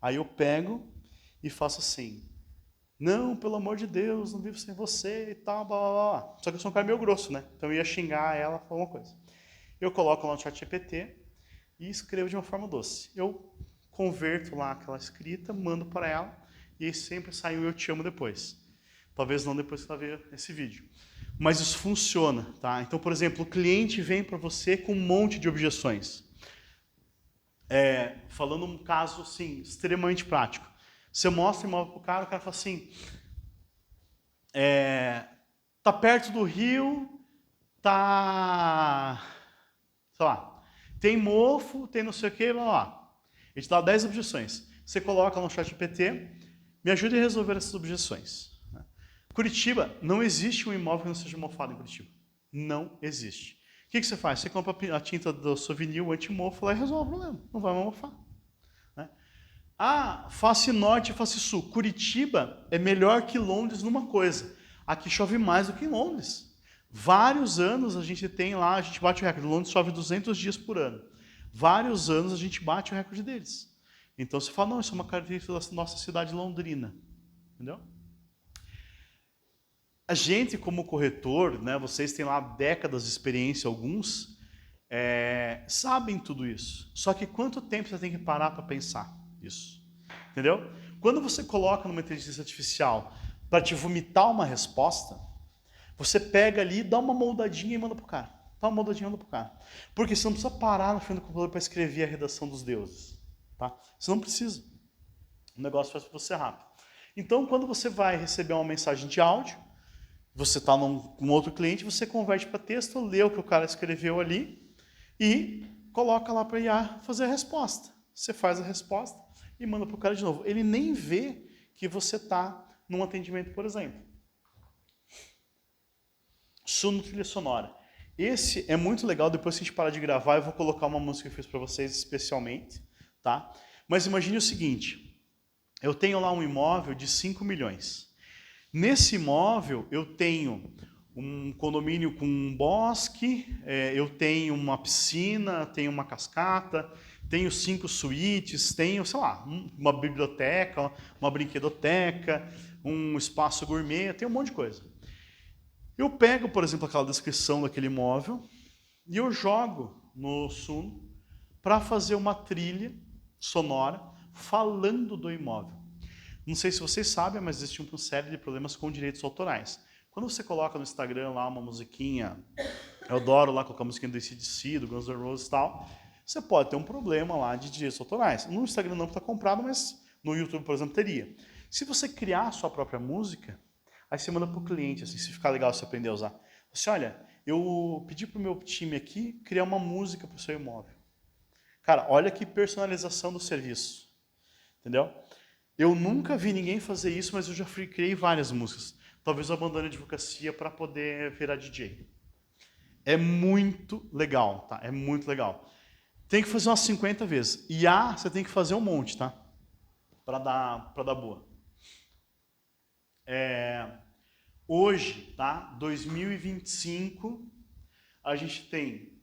Aí eu pego e faço assim, não, pelo amor de Deus, não vivo sem você e tal, blá, blá, blá. Só que eu sou um cara meio grosso, né? Então eu ia xingar ela, falar uma coisa. Eu coloco lá no chat GPT e escrevo de uma forma doce. Eu converto lá aquela escrita, mando para ela e aí sempre sai um eu te amo depois. Talvez não depois que ela ver esse vídeo. Mas isso funciona, tá? Então, por exemplo, o cliente vem para você com um monte de objeções. Falando um caso, assim, extremamente prático. Você mostra o imóvel para o cara fala assim, tá perto do rio, tá, sei lá, tem mofo, tem não sei o que, blá, blá. Ele te dá 10 objeções. Você coloca no chat GPT, me ajude a resolver essas objeções. Curitiba, não existe um imóvel que não seja mofado em Curitiba. Não existe. O que você faz? Você compra a tinta do Souvenir, o anti-mofo lá e resolve o problema. Não vai mofar. Né? Face norte e face sul. Curitiba é melhor que Londres numa coisa. Aqui chove mais do que em Londres. Vários anos a gente tem lá, a gente bate o recorde. Londres chove 200 dias por ano. Vários anos a gente bate o recorde deles. Então você fala, não, isso é uma característica da nossa cidade londrina. Entendeu? A gente, como corretor, né, vocês têm lá décadas de experiência, alguns, sabem tudo isso. Só que quanto tempo você tem que parar para pensar isso? Entendeu? Quando você coloca numa inteligência artificial para te vomitar uma resposta, você pega ali, dá uma moldadinha e manda pro cara. Dá uma moldadinha e manda pro cara. Porque você não precisa parar na frente do computador para escrever a redação dos deuses. Tá? Você não precisa. O negócio faz para você rápido. Então, quando você vai receber uma mensagem de áudio, você está com outro cliente, você converte para texto, lê o que o cara escreveu ali e coloca lá para a IA fazer a resposta. Você faz a resposta e manda para o cara de novo. Ele nem vê que você está num atendimento, por exemplo. Suno trilha sonora. Esse é muito legal, depois que a gente parar de gravar, eu vou colocar uma música que eu fiz para vocês especialmente, tá? Mas imagine o seguinte, eu tenho lá um imóvel de 5 milhões. Nesse imóvel, eu tenho um condomínio com um bosque, eu tenho uma piscina, tenho uma cascata, tenho 5 suítes, tenho, sei lá, uma biblioteca, uma brinquedoteca, um espaço gourmet, tenho um monte de coisa. Eu pego, por exemplo, aquela descrição daquele imóvel e eu jogo no Suno para fazer uma trilha sonora falando do imóvel. Não sei se vocês sabem, mas existe uma série de problemas com direitos autorais. Quando você coloca no Instagram lá uma musiquinha, eu adoro lá colocar a musiquinha do AC/DC, do Guns N' Roses e tal, você pode ter um problema lá de direitos autorais. No Instagram não está comprado, mas no YouTube, por exemplo, teria. Se você criar a sua própria música, aí você manda para o cliente, assim, se ficar legal você aprender a usar. Você, olha, eu pedi para o meu time aqui criar uma música para o seu imóvel. Cara, olha que personalização do serviço. Entendeu? Eu nunca vi ninguém fazer isso, mas eu já criei várias músicas. Talvez eu abandone a advocacia para poder virar DJ. É muito legal, tá? É muito legal. Tem que fazer umas 50 vezes. E você tem que fazer um monte, tá? Para dar boa. Hoje, tá? 2025, a gente tem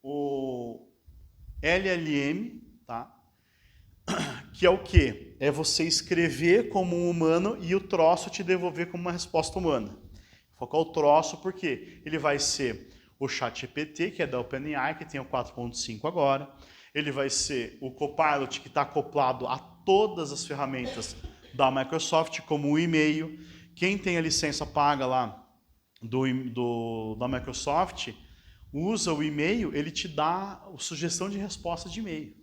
o LLM, tá? Que é o quê? É você escrever como um humano e o troço te devolver como uma resposta humana. Focar o troço porque ele vai ser o ChatGPT, que é da OpenAI, que tem o 4.5 agora. Ele vai ser o Copilot, que está acoplado a todas as ferramentas da Microsoft, como o e-mail. Quem tem a licença paga lá da Microsoft, usa o e-mail, ele te dá a sugestão de resposta de e-mail.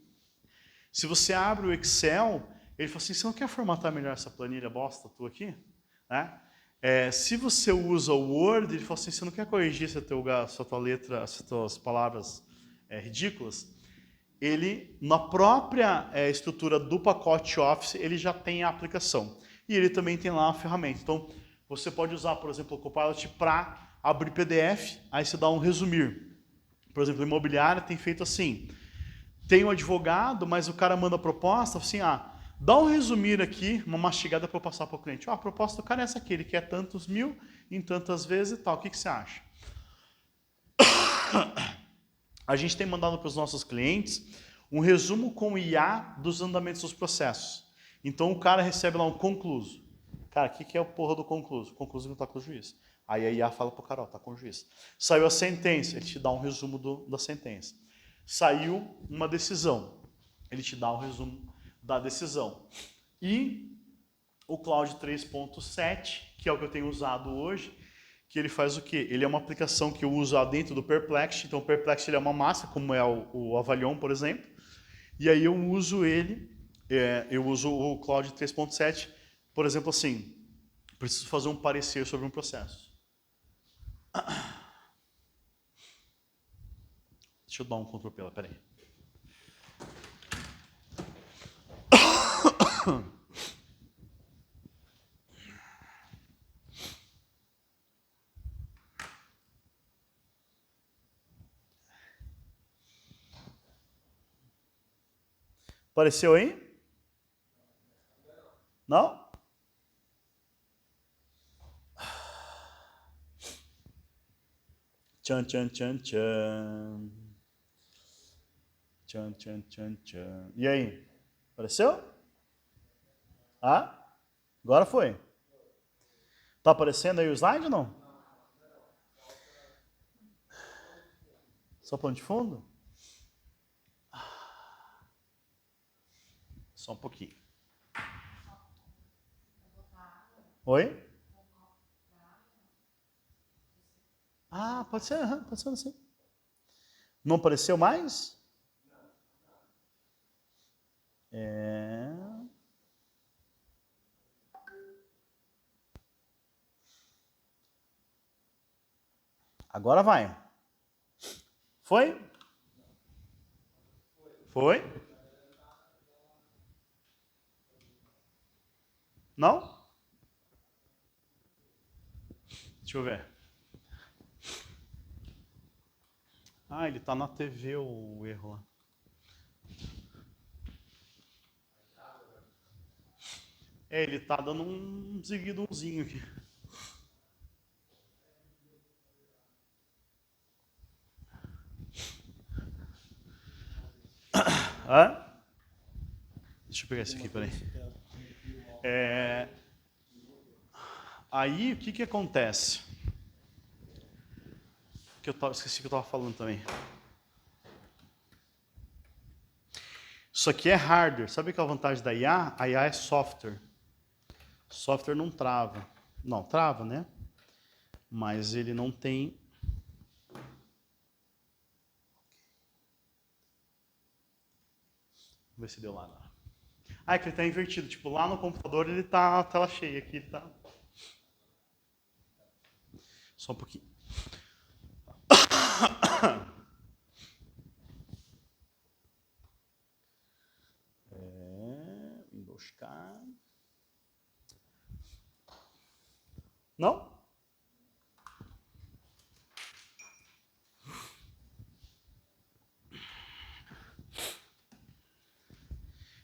Se você abre o Excel, ele fala assim, você não quer formatar melhor essa planilha bosta tua aqui? Né? Se você usa o Word, ele fala assim, você não quer corrigir essa tua letra, essas tuas palavras ridículas? Ele, na própria estrutura do pacote Office, ele já tem a aplicação. E ele também tem lá a ferramenta. Então, você pode usar, por exemplo, o Copilot para abrir PDF, aí você dá um resumir. Por exemplo, a imobiliária tem feito assim, tem um advogado, mas o cara manda a proposta, assim, dá um resumir aqui, uma mastigada para eu passar para o cliente. A proposta do cara é essa aqui, ele quer tantos mil, em tantas vezes e tal, o que você acha? A gente tem mandado para os nossos clientes um resumo com IA dos andamentos dos processos. Então o cara recebe lá um concluso. Cara, o que é o porra do concluso? O concluso não está com o juiz. Aí a IA fala pro cara, tá com o juiz. Saiu a sentença, ele te dá um resumo da sentença. Saiu uma decisão, ele te dá um resumo da decisão. E o Cloud 3.7, que é o que eu tenho usado hoje, que ele faz o quê? Ele é uma aplicação que eu uso dentro do Perplexity. Então o Perplexity ele é uma massa, como é o Avalion, por exemplo. E aí eu uso eu uso o Cloud 3.7, por exemplo, assim, preciso fazer um parecer sobre um processo. Deixa eu dar um Ctrl P lá, peraí. Apareceu aí? Não? Tchan, tchan, tchan, tchan. Tchan, tchan, tchan, tchan. E aí? Apareceu? Agora foi. Tá aparecendo aí o slide ou não? Só plano de fundo? Só um pouquinho. Oi? Pode ser assim. Não apareceu mais? Agora vai. Foi? Foi? Não? Deixa eu ver. Ele tá na TV o erro lá. Ele tá dando um ziguidumzinho aqui. Deixa eu pegar esse aqui, peraí. Aí, o que acontece? Esqueci o que eu estava falando também. Isso aqui é hardware. Sabe qual é a vantagem da IA? A IA é software. Software não trava. Não, trava, né? Mas ele não tem... Vamos ver se deu lá. É que ele está invertido. Tipo, lá no computador ele tá a tela cheia. Aqui ele tá... Só um pouquinho. Windows K. Não?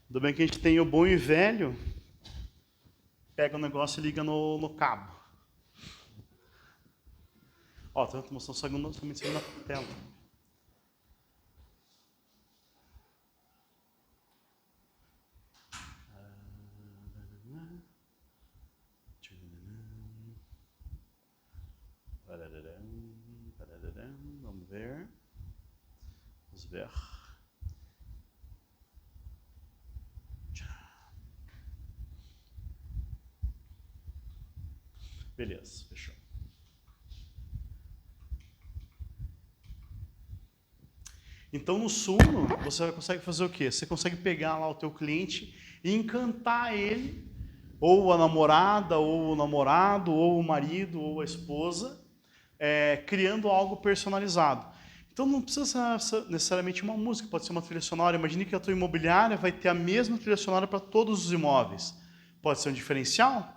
Ainda bem que a gente tem o bom e velho. Pega o negócio e liga no cabo. Ó, tô mostrando somente na tela. Vamos ver. Beleza, fechou. Então, no Suno, você consegue fazer o quê? Você consegue pegar lá o teu cliente e encantar ele, ou a namorada, ou o namorado, ou o marido, ou a esposa, criando algo personalizado. Então, não precisa ser necessariamente uma música, pode ser uma trilha sonora. Imagine que a tua imobiliária vai ter a mesma trilha sonora para todos os imóveis. Pode ser um diferencial.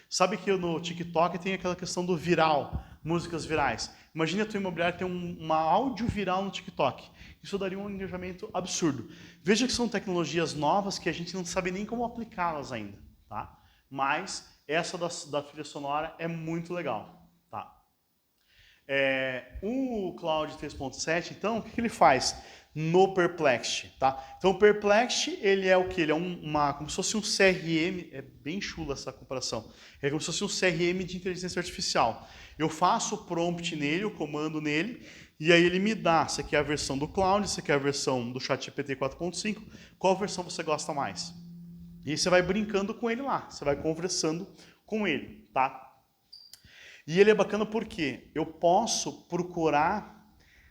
Sabe que no TikTok tem aquela questão do viral, músicas virais. Imagine a tua imobiliária ter uma áudio viral no TikTok. Isso daria um engajamento absurdo. Veja que são tecnologias novas que a gente não sabe nem como aplicá-las ainda, tá? Mas essa da trilha sonora é muito legal, tá? O Cloud 3.7, então, o que ele faz no Perplexity, tá? Então, o Perplexity, ele é o que? Ele é como se fosse um CRM, é bem chula essa comparação, é como se fosse um CRM de inteligência artificial. Eu faço o prompt nele, o comando nele, e aí ele me dá, você quer a versão do Cloud, você quer a versão do ChatGPT 4.5, qual versão você gosta mais? E aí você vai brincando com ele lá, você vai conversando com ele, tá? E ele é bacana porque eu posso procurar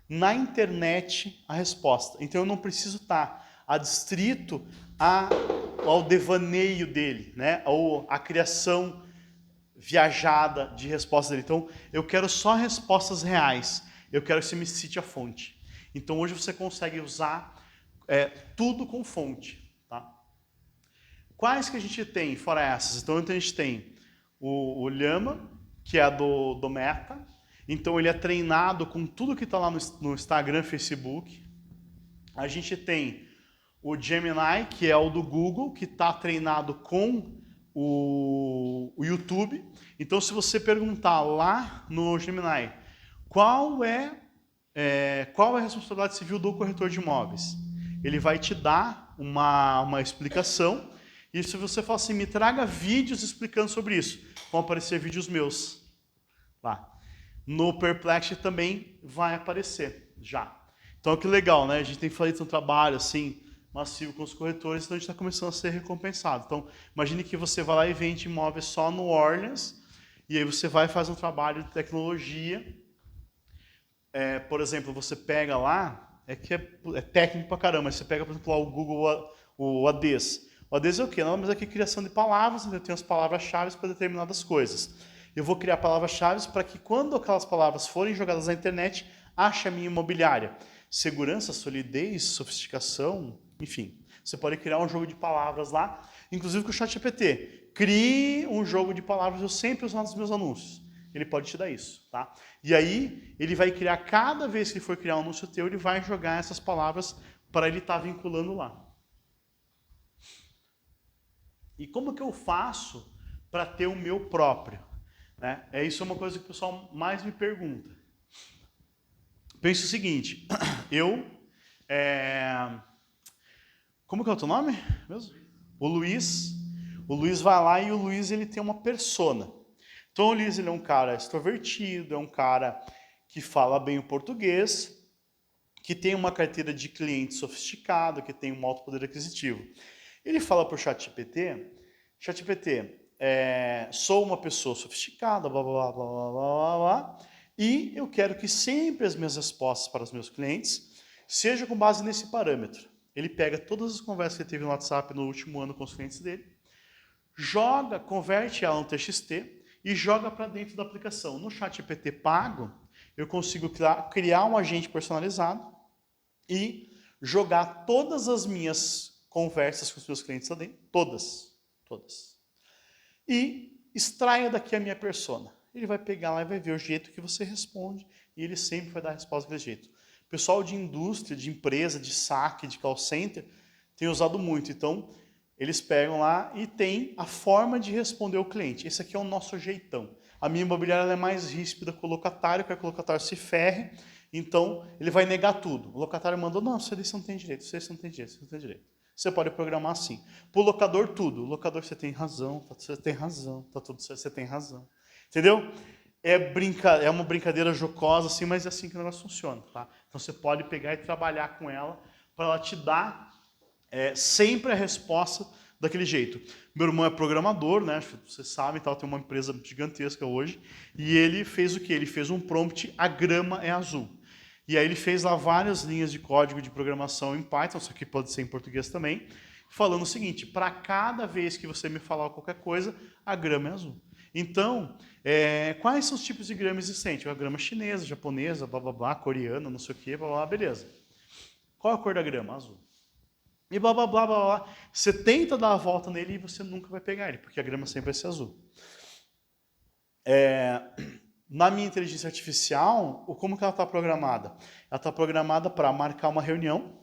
na internet a resposta. Então eu não preciso estar adstrito ao devaneio dele, né? Ou à criação viajada de respostas dele. Então eu quero só respostas reais. Eu quero que você me cite a fonte. Então hoje você consegue usar tudo com fonte. Tá? Quais que a gente tem fora essas? Então a gente tem o Llama, que é do Meta. Então ele é treinado com tudo que está lá no Instagram, Facebook. A gente tem o Gemini, que é o do Google, que está treinado com o YouTube. Então se você perguntar lá no Gemini qual é a responsabilidade civil do corretor de imóveis, ele vai te dar uma explicação. E se você falar assim, me traga vídeos explicando sobre isso, vão aparecer vídeos meus lá. No Perplexity também vai aparecer já. Então que legal, né? A gente tem feito um trabalho assim massivo com os corretores, então a gente está começando a ser recompensado. Então imagine que você vai lá e vende imóveis só no Orleans, e aí você vai fazer um trabalho de tecnologia. Por exemplo, você pega lá, é técnico pra caramba, você pega, por exemplo, lá o Google, o ADES. O ADES é o quê? Nada mais é que criação de palavras, eu tenho as palavras-chave para determinadas coisas. Eu vou criar palavras-chave para que quando aquelas palavras forem jogadas na internet, ache a minha imobiliária. Segurança, solidez, sofisticação, enfim. Você pode criar um jogo de palavras lá, inclusive com o ChatGPT. Crie um jogo de palavras, eu sempre uso nos meus anúncios. Ele pode te dar isso, tá? E aí, ele vai criar, cada vez que ele for criar um anúncio teu, ele vai jogar essas palavras para ele estar vinculando lá. E como que eu faço para ter o meu próprio? Né? Isso é uma coisa que o pessoal mais me pergunta. Pensa o seguinte, como que é o teu nome mesmo? O Luiz vai lá e o Luiz ele tem uma persona. Então o Luiz ele é um cara extrovertido, é um cara que fala bem o português, que tem uma carteira de cliente sofisticado, que tem um alto poder aquisitivo. Ele fala para o ChatGPT, sou uma pessoa sofisticada, blá, blá, blá, blá, blá, blá, e eu quero que sempre as minhas respostas para os meus clientes sejam com base nesse parâmetro. Ele pega todas as conversas que ele teve no WhatsApp no último ano com os clientes dele, converte ela no TXT e joga para dentro da aplicação. No ChatGPT pago, eu consigo criar um agente personalizado e jogar todas as minhas conversas com os meus clientes lá dentro, todas. E extraia daqui a minha persona. Ele vai pegar lá e vai ver o jeito que você responde e ele sempre vai dar a resposta daquele jeito. O pessoal de indústria, de empresa, de saque, de call center, tem usado muito. Então, eles pegam lá e tem a forma de responder ao cliente. Esse aqui é o nosso jeitão. A minha imobiliária é mais ríspida com o locatário, quer que o locatário se ferre, então ele vai negar tudo. O locatário mandou, não, você não tem direito, você não tem direito, você não tem direito. Você pode programar assim. Para o locador, tudo. O locador, você tem razão, tá tudo certo, você tem razão. Entendeu? É uma brincadeira jocosa, assim, mas é assim que o negócio funciona, tá? Então você pode pegar e trabalhar com ela para ela te dar sempre a resposta daquele jeito. Meu irmão é programador, né? Vocês sabem, tal, tem uma empresa gigantesca hoje, e ele fez o quê? Ele fez um prompt, a grama é azul. E aí ele fez lá várias linhas de código de programação em Python, isso aqui pode ser em português também, falando o seguinte: para cada vez que você me falar qualquer coisa, a grama é azul. Então, quais são os tipos de grama existentes? A grama chinesa, japonesa, blá blá blá, coreana, não sei o que, blá blá, beleza. Qual a cor da grama? Azul. E blá blá blá blá blá. Você tenta dar a volta nele e você nunca vai pegar ele, porque a grama sempre vai ser azul. Na minha inteligência artificial, como que ela está programada? Ela está programada para marcar uma reunião,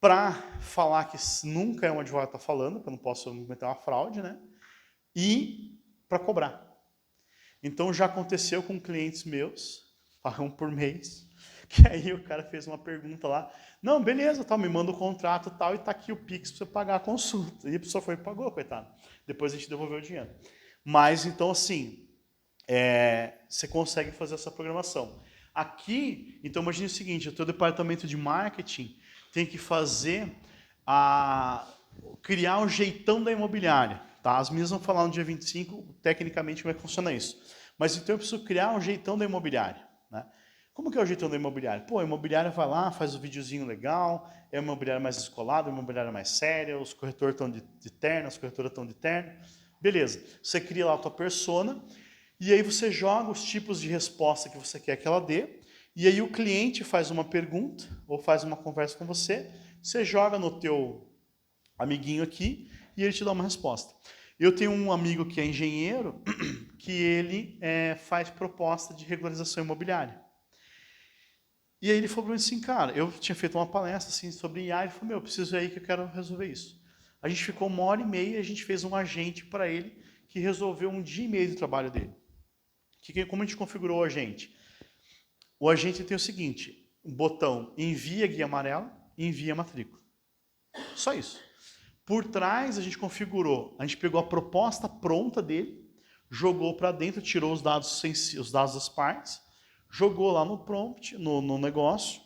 para falar que nunca é um advogado que está falando, que eu não posso cometer uma fraude, né? E para cobrar. Então já aconteceu com clientes meus, pagam por mês, que aí o cara fez uma pergunta lá, não, beleza, tal, me manda o contrato tal, e tá aqui o Pix para você pagar a consulta. E a pessoa foi e pagou, coitado. Depois a gente devolveu o dinheiro. Mas então assim, você consegue fazer essa programação. Aqui, então imagine o seguinte, o teu departamento de marketing tem que criar o jeitão da imobiliária. Tá? As meninas vão falar no dia 25, tecnicamente, como é que funciona isso. Mas então eu preciso criar um jeitão da imobiliária. Né? Como que é o jeitão da imobiliária? Pô, a imobiliária vai lá, faz o videozinho legal, é uma imobiliária mais descolada, é uma imobiliária mais séria, os corretores estão de terno, as corretoras estão de terno. Beleza, você cria lá a tua persona, e aí você joga os tipos de resposta que você quer que ela dê, e aí o cliente faz uma pergunta, ou faz uma conversa com você joga no teu amiguinho aqui, e ele te dá uma resposta. Eu tenho um amigo que é engenheiro, que ele faz proposta de regularização imobiliária. E aí ele falou para mim assim, cara, eu tinha feito uma palestra assim, sobre IA, e ele falou, eu preciso aí que eu quero resolver isso. A gente ficou 1h30 e a gente fez um agente para ele, que resolveu 1 dia e meio do trabalho dele. Como a gente configurou o agente? O agente tem o seguinte, um botão envia guia amarela e envia matrícula. Só isso. Por trás a gente configurou, a gente pegou a proposta pronta dele, jogou para dentro, tirou os dados das partes, jogou lá no prompt, no negócio,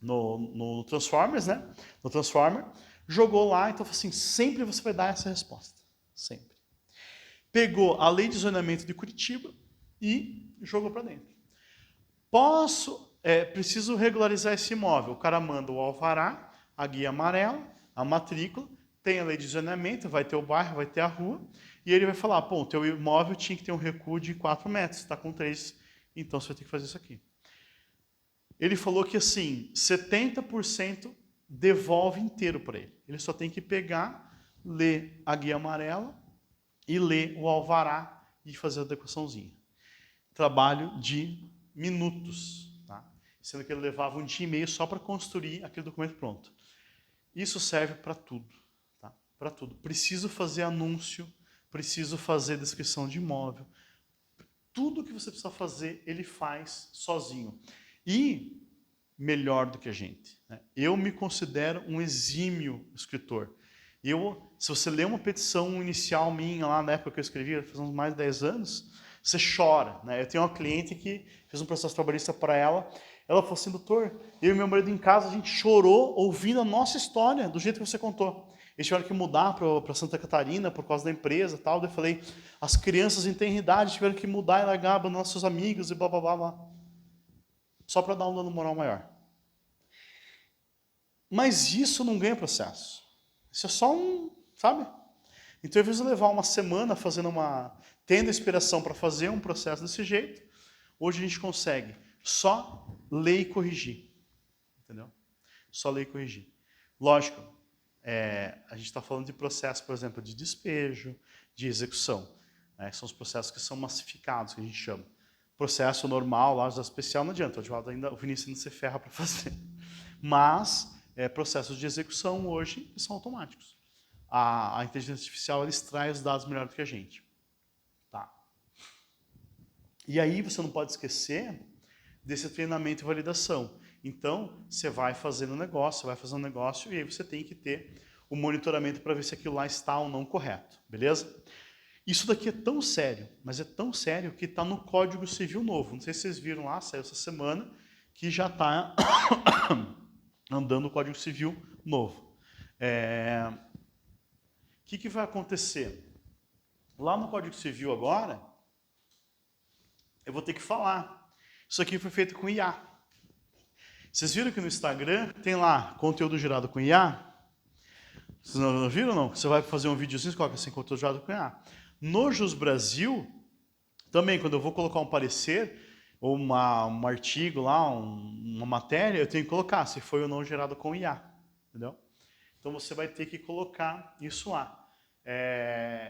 no Transformers, né? No Transformer, jogou lá, então assim, sempre você vai dar essa resposta. Sempre. Pegou a lei de zonamento de Curitiba e jogou para dentro. Preciso regularizar esse imóvel. O cara manda o alvará, a guia amarela, a matrícula, tem a lei de zoneamento, vai ter o bairro, vai ter a rua, e ele vai falar, pô, o teu imóvel tinha que ter um recuo de 4 metros, está com 3, então você vai ter que fazer isso aqui. Ele falou que assim, 70% devolve inteiro para ele. Ele só tem que pegar, ler a guia amarela e ler o alvará e fazer a adequaçãozinha. Trabalho de minutos, tá? Sendo que ele levava 1 dia e meio só para construir aquele documento pronto. Isso serve para tudo, tá? Para tudo. Preciso fazer anúncio, preciso fazer descrição de imóvel. Tudo que você precisa fazer, ele faz sozinho. E melhor do que a gente. Né? Eu me considero um exímio escritor. Se você ler uma petição inicial minha, lá na época que eu escrevia, faz uns mais de 10 anos, você chora. Né? Eu tenho uma cliente que fez um processo trabalhista para ela. Ela falou assim, doutor, eu e meu marido em casa, a gente chorou ouvindo a nossa história, do jeito que você contou. Eles tiveram que mudar para Santa Catarina por causa da empresa e tal. Daí eu falei, as crianças em tenra idade tiveram que mudar e largar, abandonar seus amigos e blá, blá, blá, blá. Só para dar um dano moral maior. Mas isso não ganha processo. Isso é só sabe? Então, ao invés de levar uma semana tendo inspiração para fazer um processo desse jeito, hoje a gente consegue só ler e corrigir. Entendeu? Só ler e corrigir. Lógico, a gente está falando de processo, por exemplo, de despejo, de execução. Né? São os processos que são massificados, que a gente chama. Processo normal, lá, especial, não adianta. O Vinícius ainda se ferra para fazer. Mas processos de execução hoje são automáticos. A inteligência artificial ela extrai os dados melhor do que a gente. Tá. E aí você não pode esquecer desse treinamento e validação. Então, você vai fazendo negócio, e aí você tem que ter o monitoramento para ver se aquilo lá está ou não correto. Beleza? Isso daqui é tão sério, mas é tão sério que está no Código Civil novo. Não sei se vocês viram lá, saiu essa semana, que já está andando o Código Civil novo. O que vai acontecer? Lá no Código Civil agora, eu vou ter que falar. Isso aqui foi feito com IA. Vocês viram que no Instagram tem lá conteúdo gerado com IA? Vocês não viram, não? Você vai fazer um videozinho, você coloca assim, conteúdo gerado com IA. No Jus Brasil, também, quando eu vou colocar um parecer, ou um artigo lá, uma matéria, eu tenho que colocar se foi ou não gerado com IA. Entendeu? Então você vai ter que colocar isso lá.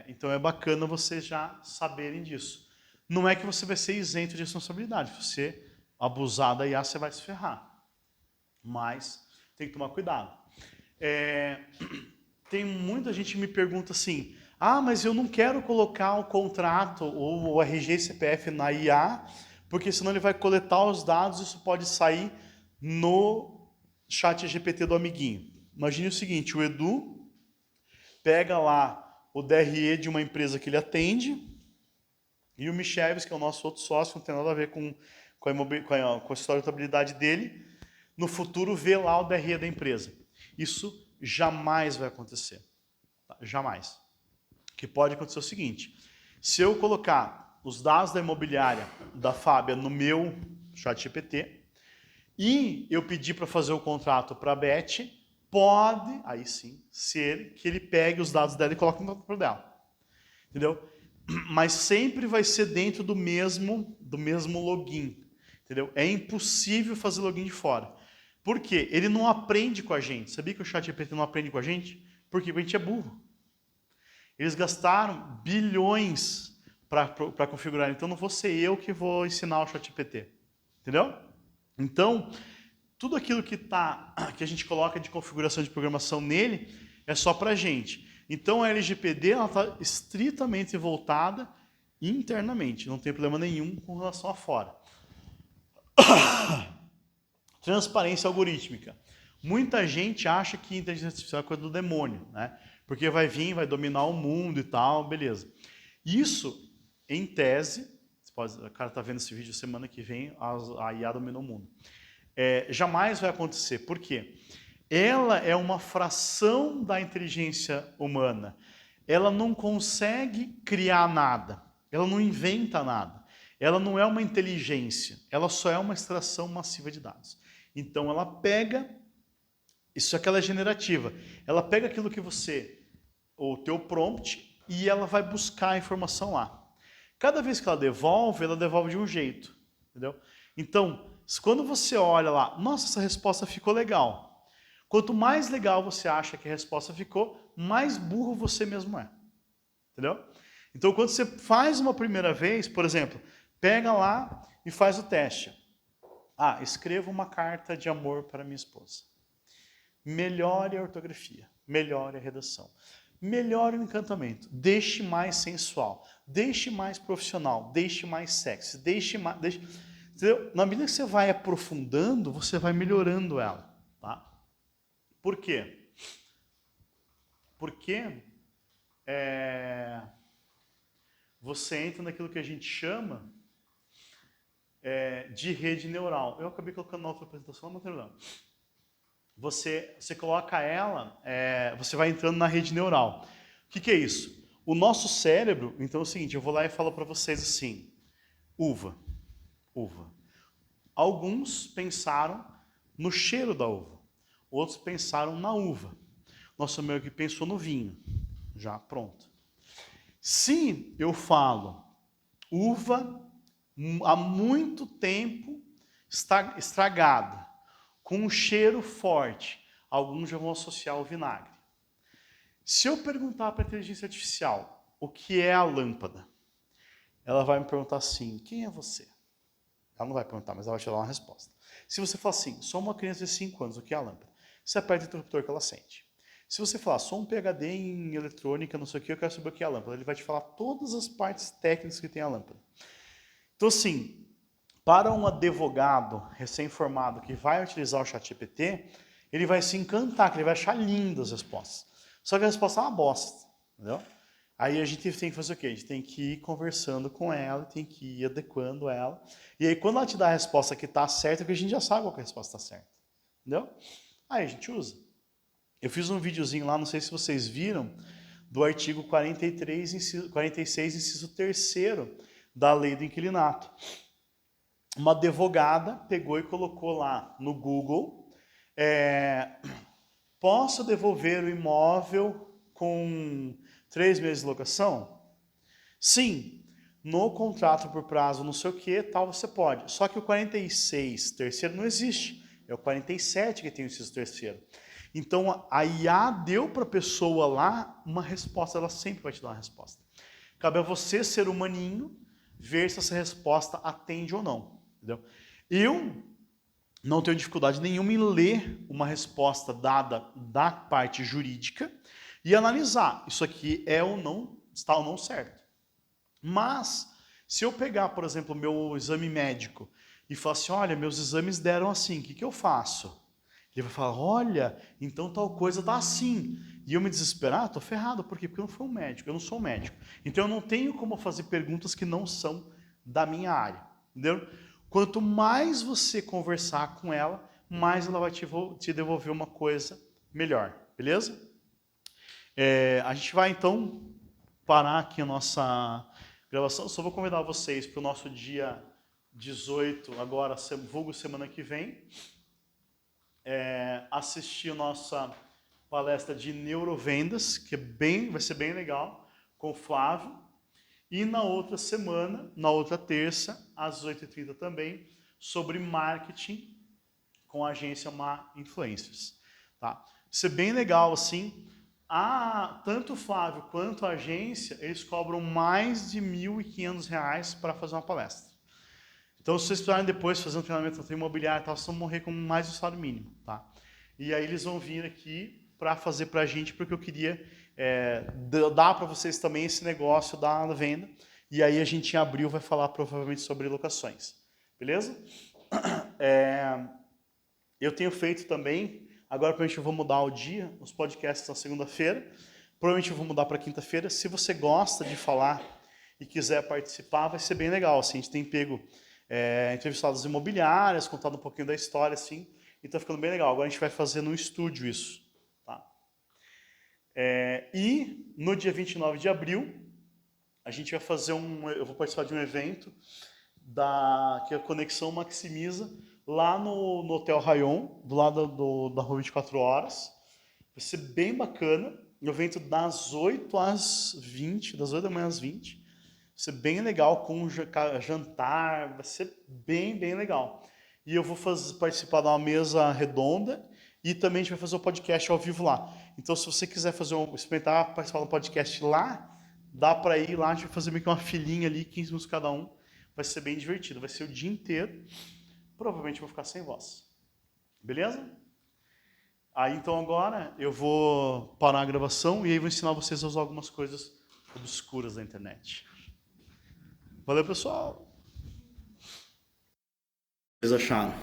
Então é bacana vocês já saberem disso. Não é que você vai ser isento de responsabilidade. Se você abusar da IA, você vai se ferrar. Mas tem que tomar cuidado. Tem muita gente que me pergunta assim, mas eu não quero colocar o contrato ou o RG e CPF na IA, porque senão ele vai coletar os dados e isso pode sair no chat GPT do amiguinho. Imagine o seguinte, o Edu pega lá o DRE de uma empresa que ele atende e o Micheves, que é o nosso outro sócio, não tem nada a ver com a história de contabilidade dele, no futuro vê lá o DRE da empresa. Isso jamais vai acontecer. Tá? Jamais. O que pode acontecer é o seguinte, se eu colocar os dados da imobiliária da Fábia no meu chat GPT e eu pedir para fazer o contrato para a Beth, pode, aí sim, ser que ele pegue os dados dela e coloque no computador dela. Entendeu? Mas sempre vai ser dentro do mesmo login. Entendeu? É impossível fazer login de fora. Por quê? Ele não aprende com a gente. Sabia que o ChatGPT não aprende com a gente? Porque a gente é burro. Eles gastaram bilhões para configurar. Então não vou ser eu que vou ensinar o ChatGPT. Entendeu? Então, tudo aquilo que a gente coloca de configuração de programação nele é só para a gente. Então a LGPD está estritamente voltada internamente. Não tem problema nenhum com relação a fora. Transparência algorítmica. Muita gente acha que inteligência artificial é coisa do demônio, né? Porque vai vir, vai dominar o mundo e tal, beleza. Isso, em tese, o cara está vendo esse vídeo semana que vem, a IA dominou o mundo. Jamais vai acontecer. Por quê? Ela é uma fração da inteligência humana. Ela não consegue criar nada. Ela não inventa nada. Ela não é uma inteligência. Ela só é uma extração massiva de dados. Então ela pega, isso é que ela é generativa, ela pega aquilo que o teu prompt, e ela vai buscar a informação lá. Cada vez que ela devolve de um jeito, entendeu? Então, quando você olha lá, nossa, essa resposta ficou legal. Quanto mais legal você acha que a resposta ficou, mais burro você mesmo é, entendeu? Então, quando você faz uma primeira vez, por exemplo, pega lá e faz o teste. Escreva uma carta de amor para minha esposa. Melhore a ortografia, melhore a redação, melhore o encantamento, deixe mais sensual, deixe mais profissional, deixe mais sexy, entendeu? Na medida que você vai aprofundando, você vai melhorando ela, tá? Por quê? Porque você entra naquilo que a gente chama de rede neural. Eu acabei colocando na outra apresentação, mas não tem problema. Você coloca ela, você vai entrando na rede neural. O que é isso? O nosso cérebro, então é o seguinte, eu vou lá e falo para vocês assim, uva. Alguns pensaram no cheiro da uva, outros pensaram na uva. Nosso amigo aqui pensou no vinho, já pronto. Se eu falo uva há muito tempo estragada, com um cheiro forte, alguns já vão associar ao vinagre. Se eu perguntar para a inteligência artificial o que é a lâmpada, ela vai me perguntar assim, quem é você? Ela não vai perguntar, mas ela vai te dar uma resposta. Se você falar assim, sou uma criança de 5 anos, o que é a lâmpada? Você aperta o interruptor que ela sente. Se você falar, sou um PhD em eletrônica, não sei o que, eu quero saber o que é a lâmpada. Ele vai te falar todas as partes técnicas que tem a lâmpada. Então, assim, para um advogado recém-formado que vai utilizar o ChatGPT, ele vai se encantar, que ele vai achar lindas as respostas. Só que a resposta é uma bosta, entendeu? Aí a gente tem que fazer o quê? A gente tem que ir conversando com ela, tem que ir adequando ela. E aí quando ela te dá a resposta que está certa, que a gente já sabe qual que é a resposta está certa. Entendeu? Aí a gente usa. Eu fiz um videozinho lá, não sei se vocês viram, do artigo 46, inciso 3º da lei do inquilinato. Uma advogada pegou e colocou lá no Google, posso devolver o imóvel com 3 meses de locação? Sim, no contrato por prazo não sei o que, tal, você pode. Só que o 46, terceiro, não existe. É o 47 que tem o inciso 3º. Então, a IA deu para a pessoa lá uma resposta, ela sempre vai te dar uma resposta. Cabe a você, ser humaninho, ver se essa resposta atende ou não. Entendeu? Eu não tenho dificuldade nenhuma em ler uma resposta dada da parte jurídica e analisar isso aqui é ou não, está ou não certo. Mas, se eu pegar, por exemplo, o meu exame médico e falar assim, olha, meus exames deram assim, o que eu faço? Ele vai falar, olha, então tal coisa está assim. E eu me desesperar, estou ferrado. Por quê? Porque eu não fui um médico, eu não sou um médico. Então eu não tenho como fazer perguntas que não são da minha área. Entendeu? Quanto mais você conversar com ela, mais ela vai te devolver uma coisa melhor. Beleza? A gente vai então parar aqui a nossa gravação. Só vou convidar vocês para o nosso dia 18, agora, vulgo semana que vem, assistir a nossa palestra de neurovendas, que vai ser bem legal, com o Flávio. E na outra semana, na outra terça, às 8h30 também, sobre marketing com a agência Má Influencers. Tá? Vai ser bem legal, assim. Tanto o Flávio quanto a agência, eles cobram mais de R$ 1.500 para fazer uma palestra. Então, se vocês precisarem depois fazer um treinamento no imobiliário, vocês vão morrer com mais do salário mínimo. Tá? E aí eles vão vir aqui para fazer para a gente, porque eu queria dar para vocês também esse negócio da venda. E aí a gente em abril vai falar provavelmente sobre locações. Beleza? Eu tenho feito também, agora provavelmente eu vou mudar o dia, os podcasts na segunda-feira. Provavelmente eu vou mudar para quinta-feira. Se você gosta de falar e quiser participar, vai ser bem legal. Assim, a gente tem pego entrevistadas imobiliárias, contado um pouquinho da história, assim, e está ficando bem legal. Agora a gente vai fazer no estúdio isso. Tá? E no dia 29 de abril, a gente vai fazer eu vou participar de um evento que é a Conexão Maximiza, lá no Hotel Rayon, do lado da Rua 24 Horas. Vai ser bem bacana. Um evento das 8 às 20, das 8 da manhã às 20. Vai ser bem legal, com jantar, vai ser bem, bem legal. E eu vou participar de uma mesa redonda e também a gente vai fazer o podcast ao vivo lá. Então, se você quiser experimentar participar do podcast lá, dá para ir lá, a gente vai fazer meio que uma filinha ali, 15 minutos cada um. Vai ser bem divertido, vai ser o dia inteiro. Provavelmente eu vou ficar sem voz. Beleza? Aí então agora eu vou parar a gravação e aí vou ensinar vocês a usar algumas coisas obscuras da internet. Valeu, pessoal! O que vocês acharam?